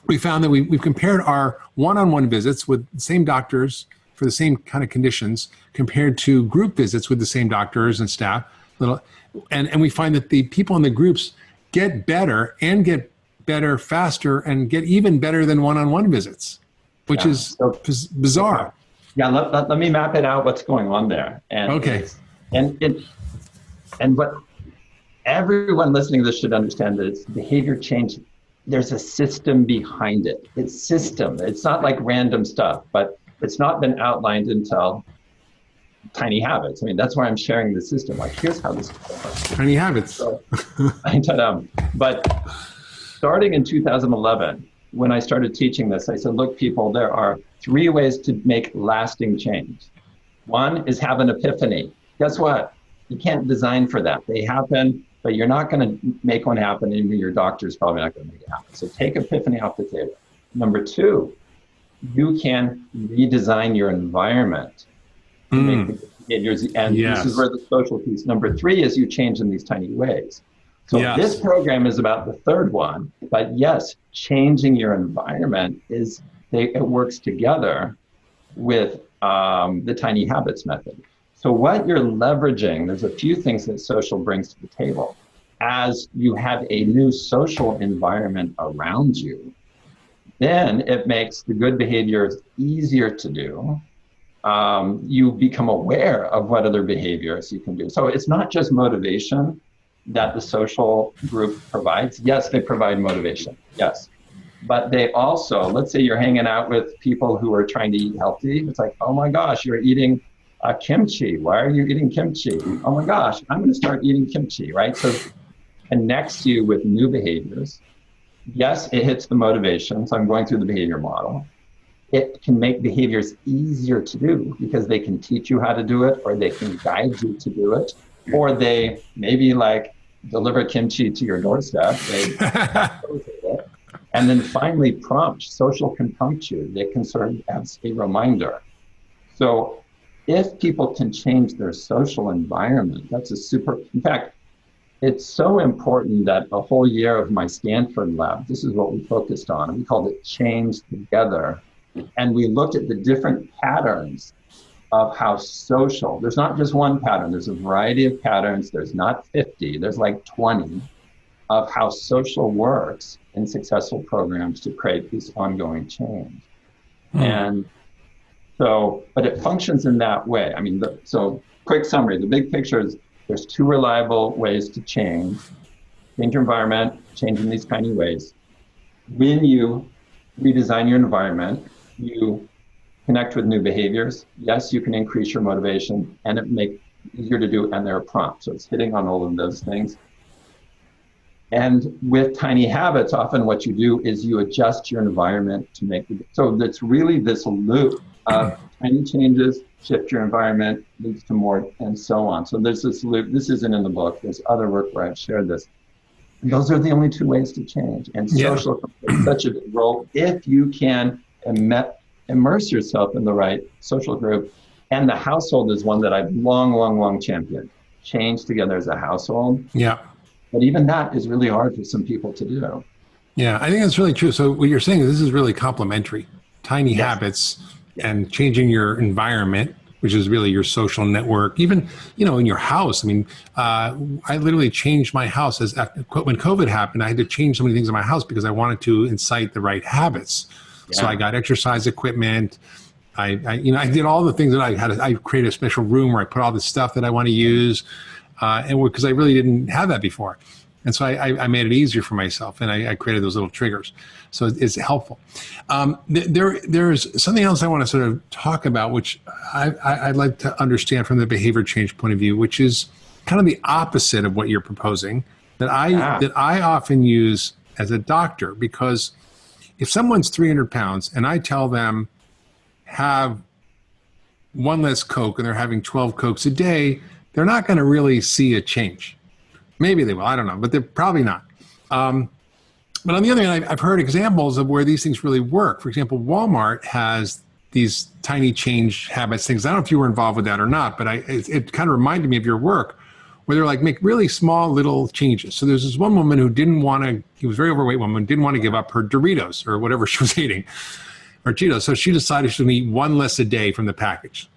we found that we've compared our one-on-one visits with the same doctors for the same kind of conditions compared to group visits with the same doctors and staff. And we find that the people in the groups get better faster and get even better than one-on-one visits, which is bizarre. Yeah, let me map it out what's going on there. And okay. And what everyone listening to this should understand is behavior change. There's a system behind it. It's system. It's not like random stuff, but it's not been outlined until Tiny Habits. I mean, that's why I'm sharing the system. Like, here's how this works. Tiny Habits. So, but starting in 2011, when I started teaching this, I said, look, people, there are 3 ways to make lasting change. One is have an epiphany. Guess what? You can't design for that. They happen, but you're not going to make one happen, and your doctor's probably not going to make it happen. So take epiphany off the table. Number 2, you can redesign your environment to make the behaviors, and this is where the social piece. Number 3 is you change in these tiny ways. So this program is about the third one, but yes, changing your environment it works together with the Tiny Habits method. So what you're leveraging, there's a few things that social brings to the table. As you have a new social environment around you, then it makes the good behaviors easier to do. You become aware of what other behaviors you can do. So it's not just motivation that the social group provides. Yes, they provide motivation. Yes. But they also, let's say you're hanging out with people who are trying to eat healthy. It's like, oh my gosh, you're eating kimchi. Why are you eating kimchi? Oh my gosh, I'm going to start eating kimchi, right? So it connects you with new behaviors. Yes, it hits the motivation. So I'm going through the behavior model. It can make behaviors easier to do because they can teach you how to do it, or they can guide you to do it, or they maybe like deliver kimchi to your doorstep. They and then finally prompt. Social can prompt you. They can serve as a reminder. So if people can change their social environment, in fact, it's so important that a whole year of my Stanford lab, this is what we focused on, and we called it Change Together. And we looked at the different patterns of how social, there's not just one pattern, there's a variety of patterns, there's not 50, there's like 20 of how social works in successful programs to create this ongoing change. And so, but it functions in that way. I mean, so quick summary, the big picture is there's 2 reliable ways to change your environment, change in these tiny ways. When you redesign your environment, you connect with new behaviors. Yes, you can increase your motivation, and it easier to do, and they're prompt. So it's hitting on all of those things. And with tiny habits, often what you do is you adjust your environment to make it. So that's really this loop of tiny changes, shift your environment, leads to more, and so on. So there's this loop. This isn't in the book. There's other work where I've shared this. And those are the only two ways to change. And social plays such a big role if you can immerse yourself in the right social group. And the household is one that I've long championed. Change together as a household. Yeah. But even that is really hard for some people to do. Yeah, I think that's really true. So what you're saying is this is really complementary. Tiny habits and changing your environment, which is really your social network, even, in your house. I mean, I literally changed my house when COVID happened. I had to change so many things in my house because I wanted to incite the right habits. Yeah. So I got exercise equipment. I did all the things that I created a special room where I put all the stuff that I want to use. And because I really didn't have that before. And so I made it easier for myself, and I created those little triggers. So it's helpful. There's something else I want to sort of talk about, which I'd like to understand from the behavior change point of view, which is kind of the opposite of what you're proposing, that I often use as a doctor. Because if someone's 300 pounds and I tell them have one less Coke and they're having 12 Cokes a day, they're not going to really see a change. Maybe they will, I don't know, but they're probably not. But on the other hand, I've heard examples of where these things really work. For example, Walmart has these tiny change habits things. I don't know if you were involved with that or not, but it kind of reminded me of your work, where they're like, make really small little changes. So there's this one woman who she was a very overweight woman, didn't want to give up her Doritos or whatever she was eating, or Cheetos. So she decided she would eat one less a day from the package.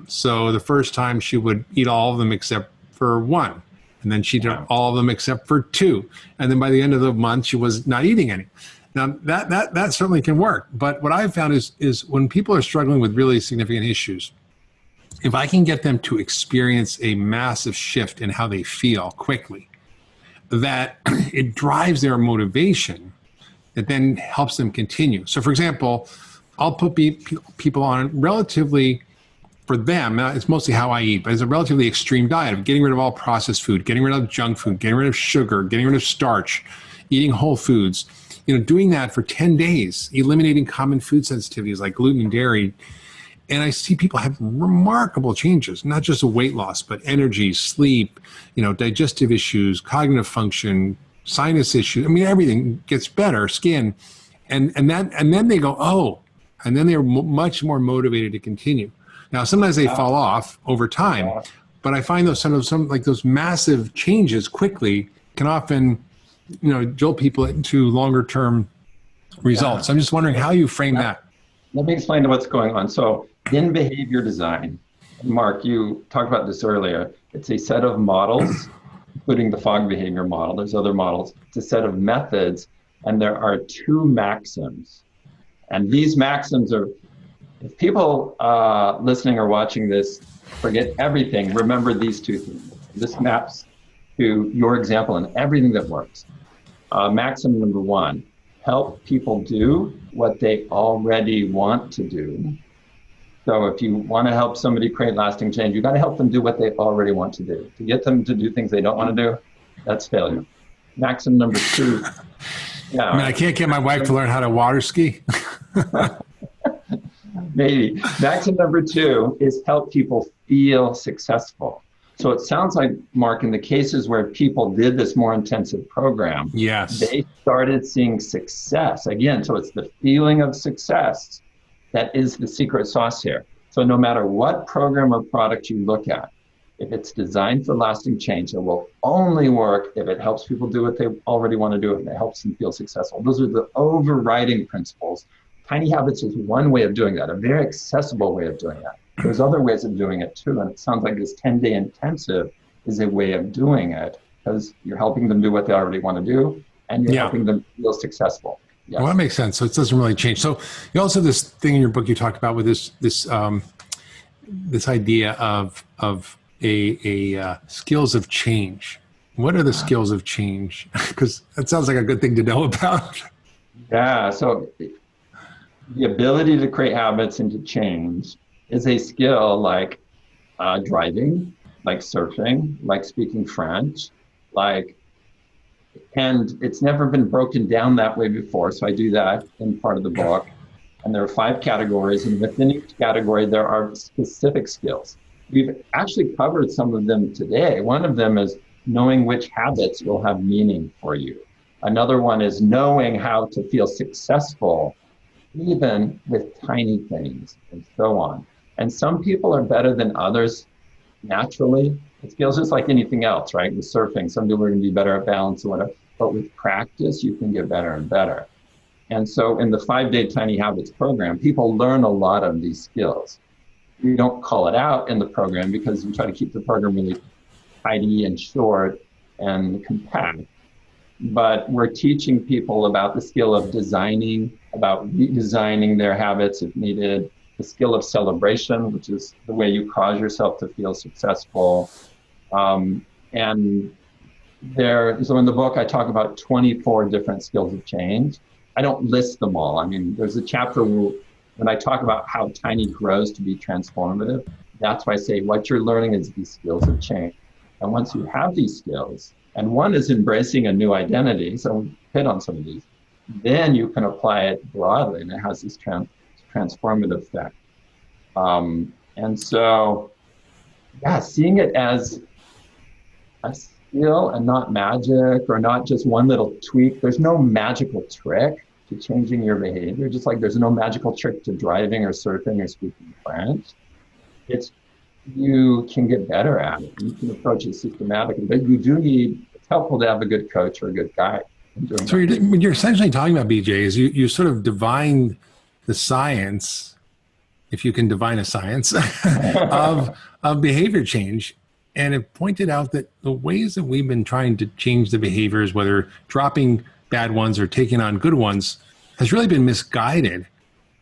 So the first time she would eat all of them except for one. And then she did all of them except for two. And then by the end of the month, she was not eating any. Now, that certainly can work. But what I've found is when people are struggling with really significant issues, if I can get them to experience a massive shift in how they feel quickly, that it drives their motivation, that then helps them continue. So, for example, I'll put people on relatively, for them, it's mostly how I eat, but it's a relatively extreme diet of getting rid of all processed food, getting rid of junk food, getting rid of sugar, getting rid of starch, eating whole foods, doing that for 10 days, eliminating common food sensitivities like gluten and dairy. And I see people have remarkable changes, not just weight loss, but energy, sleep, digestive issues, cognitive function, sinus issues. I mean, everything gets better, skin. And then they go, oh, and then they're much more motivated to continue. Now, sometimes they fall off over time, but I find those massive changes quickly can often, jolt people into longer term results. I'm just wondering how you frame that. Let me explain what's going on. So in behavior design, Mark, you talked about this earlier. It's a set of models, including the Fogg behavior model. There's other models. It's a set of methods, and there are two maxims. And these maxims are, if people listening or watching this forget everything, remember these two things. This maps to your example and everything that works. Maxim number one, help people do what they already want to do. So if you want to help somebody create lasting change, you got to help them do what they already want to do. To get them to do things they don't want to do, that's failure. Maxim number two. I mean, I can't get my wife to learn how to water ski. Maybe. Maxim number two is help people feel successful. So it sounds like, Mark, in the cases where people did this more intensive program, they started seeing success. Again, so it's the feeling of success that is the secret sauce here. So no matter what program or product you look at, if it's designed for lasting change, it will only work if it helps people do what they already want to do and it helps them feel successful. Those are the overriding principles. Tiny habits is one way of doing that, a very accessible way of doing that. There's other ways of doing it too, and it sounds like this 10-day intensive is a way of doing it because you're helping them do what they already want to do, and you're helping them feel successful. Yes. Well, that makes sense. So it doesn't really change. So you also have this thing in your book you talked about with this idea of a skills of change. What are the skills of change? Because that sounds like a good thing to know about. Yeah. So the ability to create habits and to change is a skill like driving, like surfing, like speaking French, and it's never been broken down that way before. So I do that in part of the book. And there are 5 categories, and within each category, there are specific skills. We've actually covered some of them today. One of them is knowing which habits will have meaning for you. Another one is knowing how to feel successful, even with tiny things, and so on. And some people are better than others naturally. It feels just like anything else, right? With surfing, some people are going to be better at balance or whatever. But with practice, you can get better and better. And so in the 5-day Tiny Habits program, people learn a lot of these skills. We don't call it out in the program because we try to keep the program really tidy and short and compact. But we're teaching people about the skill of designing, about redesigning their habits if needed, the skill of celebration, which is the way you cause yourself to feel successful. So in the book, I talk about 24 different skills of change. I don't list them all. I mean, there's a chapter when I talk about how tiny grows to be transformative. That's why I say what you're learning is these skills of change. And once you have these skills, and one is embracing a new identity, so we hit on some of these, then you can apply it broadly, and it has this transformative effect. And so, yeah, seeing it as a skill and not magic, or not just one little tweak. There's no magical trick to changing your behavior, just like there's no magical trick to driving or surfing or speaking French. You can get better at it. You can approach it systematically, but it's helpful to have a good coach or a good guide. So what you're essentially talking about, BJ, is you sort of divine the science, if you can divine a science, of behavior change. And it pointed out that the ways that we've been trying to change the behaviors, whether dropping bad ones or taking on good ones, has really been misguided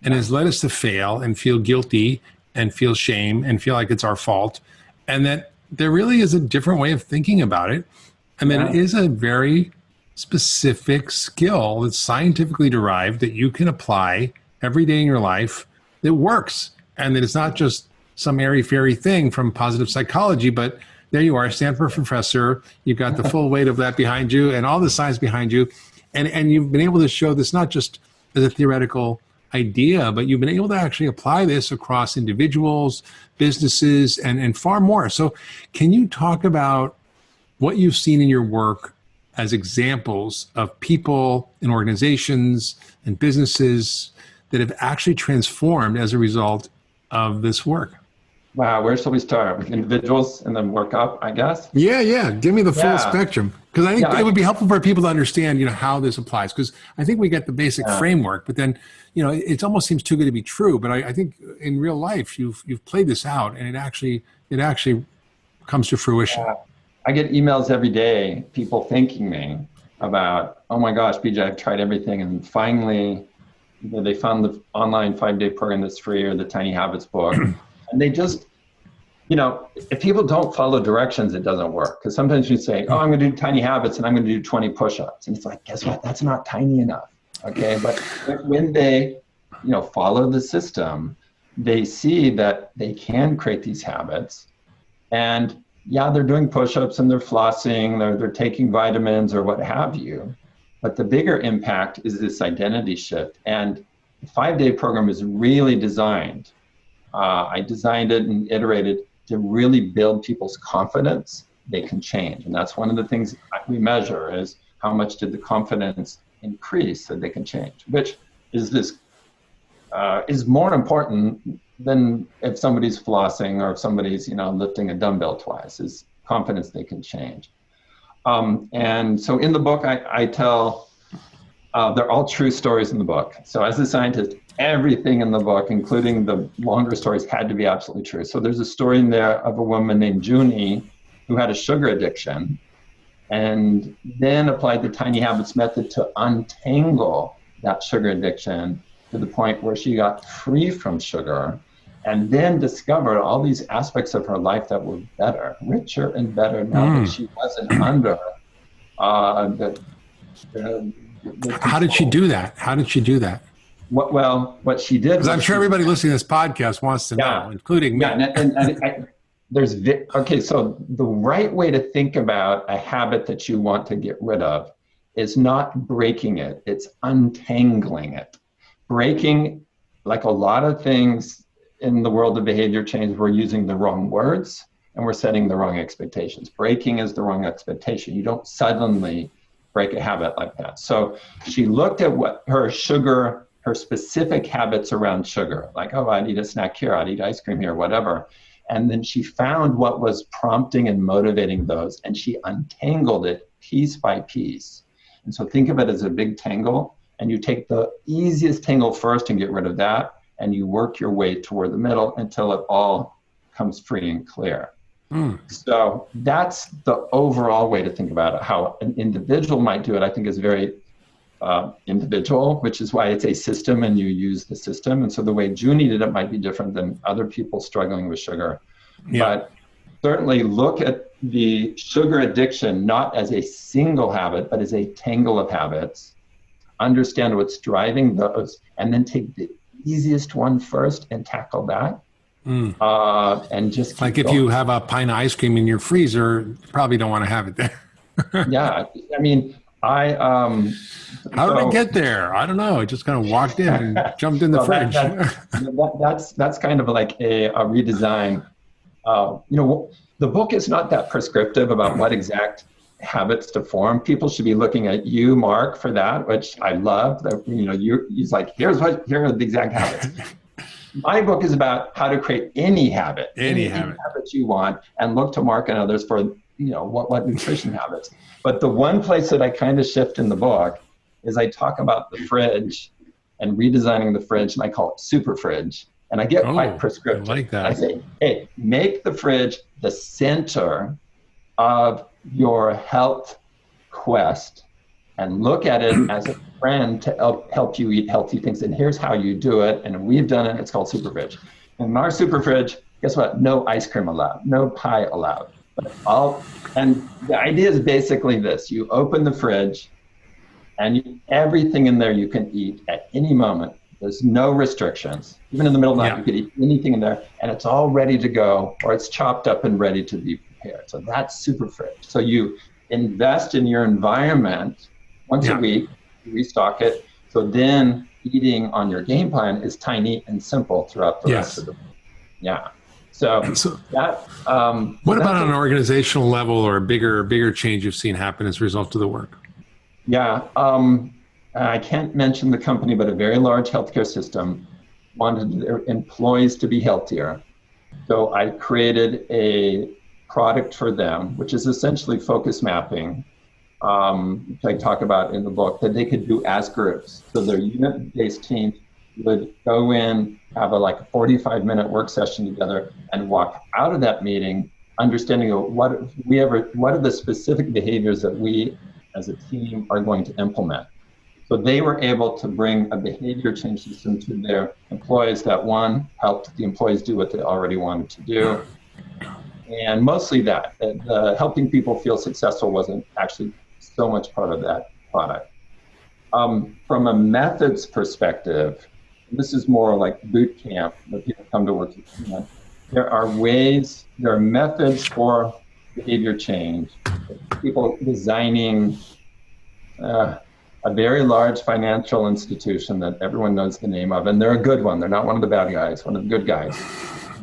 and has led us to fail and feel guilty and feel shame and feel like it's our fault. And that there really is a different way of thinking about it. And that it is a very specific skill that's scientifically derived that you can apply every day in your life that works. And that it's not just some airy-fairy thing from positive psychology, but there you are, a Stanford professor. You've got the full weight of that behind you and all the science behind you. And you've been able to show this not just as a theoretical idea, but you've been able to actually apply this across individuals, businesses, and far more. So can you talk about what you've seen in your work as examples of people and organizations and businesses that have actually transformed as a result of this work? Wow, where shall we start? With individuals and then work up, I guess? Yeah. Give me the full spectrum. Because I think it would be helpful for people to understand, how this applies. Because I think we get the basic framework, but then, it almost seems too good to be true. But I think in real life, you've played this out, and it actually comes to fruition. I get emails every day, people thanking me about, oh my gosh, BJ, I've tried everything, and finally, they found the online 5-day program that's free, or the Tiny Habits book. And they just, if people don't follow directions, it doesn't work. Because sometimes you say, oh, I'm going to do tiny habits and I'm going to do 20 push-ups. And it's like, guess what? That's not tiny enough. Okay. But when they, follow the system, they see that they can create these habits. And they're doing push-ups and they're flossing, they're taking vitamins or what have you. But the bigger impact is this identity shift. And the 5-day program is really designed. I designed it and iterated to really build people's confidence they can change. And that's one of the things we measure, is how much did the confidence increase that they can change, which is more important than if somebody's flossing or if somebody's, lifting a dumbbell twice, is confidence they can change. And so in the book, I tell, they're all true stories in the book. So as a scientist, everything in the book, including the longer stories, had to be absolutely true. So there's a story in there of a woman named Junie who had a sugar addiction and then applied the Tiny Habits method to untangle that sugar addiction to the point where she got free from sugar, and then discovered all these aspects of her life that were better, richer and better now that she wasn't under How did she do that? What she did, because I'm sure everybody listening to this podcast wants to know, including me. Okay, so the right way to think about a habit that you want to get rid of is not breaking it, it's untangling it. Breaking, like a lot of things in the world of behavior change, we're using the wrong words and we're setting the wrong expectations. Breaking is the wrong expectation. You don't suddenly break a habit like that. So she looked at what her specific habits around sugar, like, oh, I'd eat a snack here, I'd eat ice cream here, whatever. And then she found what was prompting and motivating those, and she untangled it piece by piece. And so think of it as a big tangle, and you take the easiest tangle first and get rid of that, and you work your way toward the middle until it all comes free and clear. So that's the overall way to think about it. How an individual might do it, I think, is very individual, which is why it's a system and you use the system. And so the way Junie did it might be different than other people struggling with sugar. Yeah. But certainly look at the sugar addiction not as a single habit, but as a tangle of habits. Understand what's driving those, and then take the easiest one first and tackle that. And just like if you have a pint of ice cream in your freezer, you probably don't want to have it there. Yeah, I mean, how did I get there? I don't know. I just kind of walked in and jumped in the fridge. That's kind of like a redesign. The book is not that prescriptive about what exact habits to form. People should be looking at you, Mark, for that, which I love. That he's like, here are the exact habits. My book is about how to create any habit, any habit you want, and look to Mark and others for what nutrition habits. But the one place that I kind of shift in the book is I talk about the fridge and redesigning the fridge, and I call it super fridge. And I get quite prescriptive. I like that. I say, hey, make the fridge the center of your health quest and look at it as a friend to help you eat healthy things. And here's how you do it. And we've done it. It's called super fridge. In our super fridge, guess what? No ice cream allowed. No pie allowed. And the idea is basically this. You open the fridge and everything in there you can eat at any moment. There's no restrictions. Even in the middle of the night, you could eat anything in there, and it's all ready to go, or it's chopped up and ready to be prepared. So that's super fridge. So you invest in your environment once a week, you restock it. So then eating on your game plan is tiny and simple throughout the rest of the week. Yeah. So that. What about on an organizational level or a bigger change you've seen happen as a result of the work? Yeah. I can't mention the company, but a very large healthcare system wanted their employees to be healthier. So I created a product for them, which is essentially focus mapping, which I talk about in the book, that they could do as groups. So their unit-based teams would go in, have a 45-minute work session together, and walk out of that meeting understanding what are the specific behaviors that we as a team are going to implement. So they were able to bring a behavior change system to their employees that, one, helped the employees do what they already wanted to do. And mostly that helping people feel successful wasn't actually so much part of that product. From a methods perspective, this is more like boot camp that people come to work with. There are methods for behavior change. People designing a very large financial institution that everyone knows the name of, and they're a good one. They're not one of the bad guys, one of the good guys.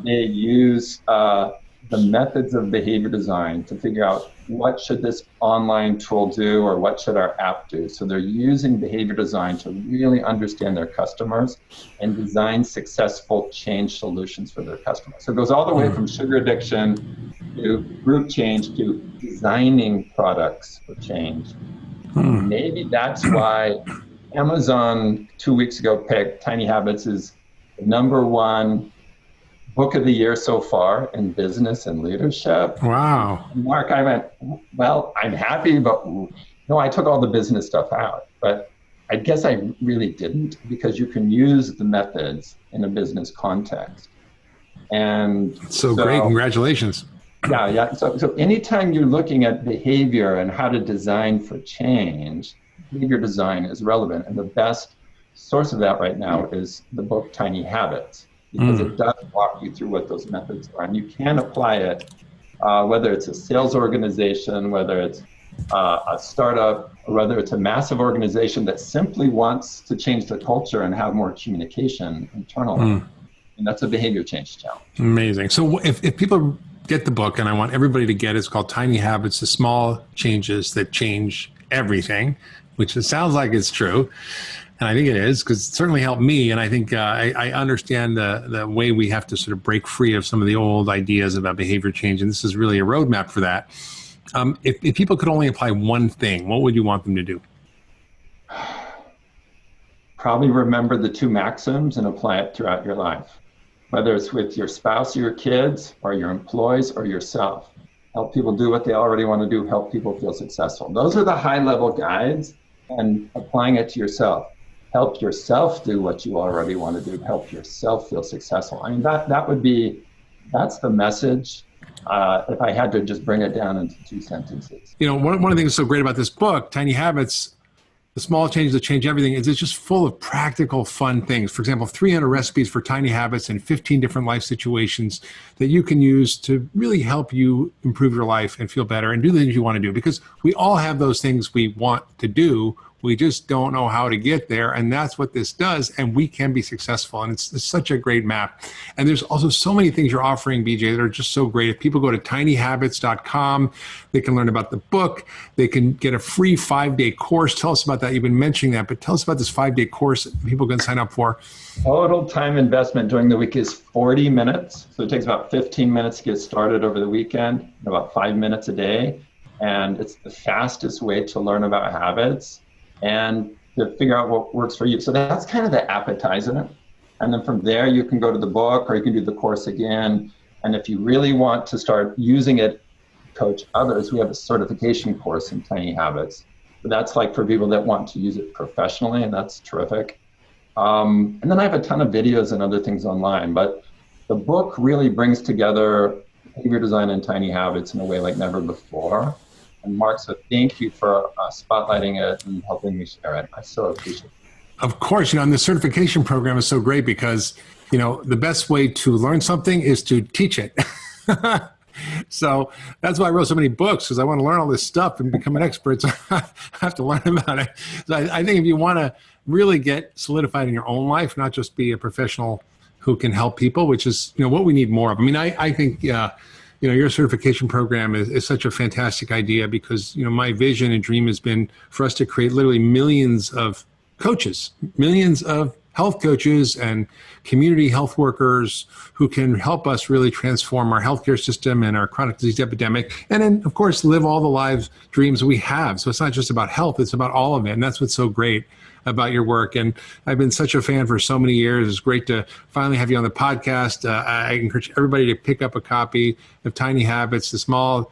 They use the methods of behavior design to figure out what should this online tool do or what should our app do. So they're using behavior design to really understand their customers and design successful change solutions for their customers. So it goes all the way from sugar addiction to group change to designing products for change. Maybe that's why Amazon 2 weeks ago picked Tiny Habits as the #1 book of the year so far in business and leadership. Wow. Mark, I went, well, I'm happy, but no, I took all the business stuff out. But I guess I really didn't, because you can use the methods in a business context. And so great, congratulations. Yeah. So anytime you're looking at behavior and how to design for change, behavior design is relevant. And the best source of that right now is the book Tiny Habits. because it does walk you through what those methods are. And you can apply it, whether it's a sales organization, whether it's a startup, or whether it's a massive organization that simply wants to change the culture and have more communication internally. And that's a behavior change challenge. Amazing. So if people get the book, and I want everybody to get it, it's called Tiny Habits, the Small Changes That Change Everything, which it sounds like it's true. And I think it is, because it certainly helped me. And I think I understand the way we have to sort of break free of some of the old ideas about behavior change. And this is really a roadmap for that. If people could only apply one thing, what would you want them to do? Probably remember the 2 maxims and apply it throughout your life, whether it's with your spouse or your kids or your employees or yourself. Help people do what they already want to do. Help people feel successful. Those are the high-level guides, and applying it to yourself. Help yourself do what you already want to do. Help yourself feel successful. I mean, that's the message. If I had to just bring it down into 2 sentences. You know, one of the things that's so great about this book, Tiny Habits, the Small Changes That Change Everything, is it's just full of practical, fun things. For example, 300 recipes for tiny habits in 15 different life situations that you can use to really help you improve your life and feel better and do the things you want to do. Because we all have those things we want to do. We just don't know how to get there. And that's what this does. And we can be successful. And it's such a great map. And there's also so many things you're offering, BJ, that are just so great. If people go to tinyhabits.com, they can learn about the book. They can get a free 5-day course. Tell us about that. You've been mentioning that, but tell us about this 5-day course that people can sign up for. Total time investment during the week is 40 minutes. So it takes about 15 minutes to get started over the weekend, about 5 minutes a day. And it's the fastest way to learn about habits and to figure out what works for you. So that's kind of the appetizer. And then from there, you can go to the book or you can do the course again. And if you really want to start using it to coach others, we have a certification course in Tiny Habits. But that's like for people that want to use it professionally, and that's terrific. And then I have a ton of videos and other things online. But the book really brings together behavior design and tiny habits in a way like never before. And Mark, so thank you for spotlighting it and helping me share it. I so appreciate it. Of course, and the certification program is so great because, the best way to learn something is to teach it. So that's why I wrote so many books, because I want to learn all this stuff and become an expert. So I have to learn about it. So I think if you want to really get solidified in your own life, not just be a professional who can help people, which is, what we need more of. I mean, I think, your certification program is such a fantastic idea because, my vision and dream has been for us to create literally millions of coaches, millions of health coaches and community health workers who can help us really transform our healthcare system and our chronic disease epidemic. And then, of course, live all the lives, dreams we have. So it's not just about health, it's about all of it. And that's what's so great about your work. And I've been such a fan for so many years. It's great to finally have you on the podcast. I encourage everybody to pick up a copy of Tiny Habits, the small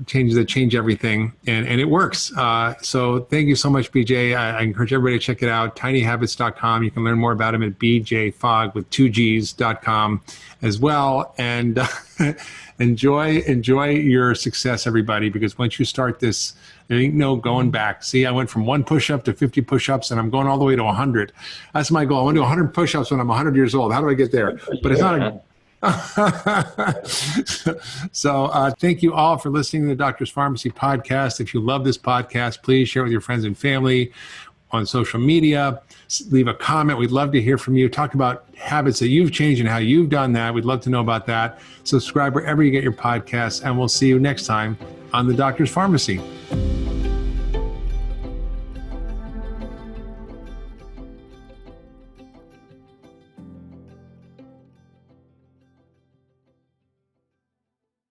changes that change everything, and it works. So thank you so much, BJ. I encourage everybody to check it out, tinyhabits.com. You can learn more about him at bjfogg with 2Gs.com as well. And enjoy your success, everybody, because once you start this, there ain't no going back. See, I went from 1 push-up to 50 push-ups, and I'm going all the way to 100. That's my goal. I want to do 100 push-ups when I'm 100 years old. How do I get there? But it's not So thank you all for listening to the Doctor's Pharmacy podcast. If you love this podcast, please share it with your friends and family on social media. Leave a comment. We'd love to hear from you. Talk about habits that you've changed and how you've done that. We'd love to know about that. Subscribe wherever you get your podcasts, and we'll see you next time on the Doctor's Pharmacy.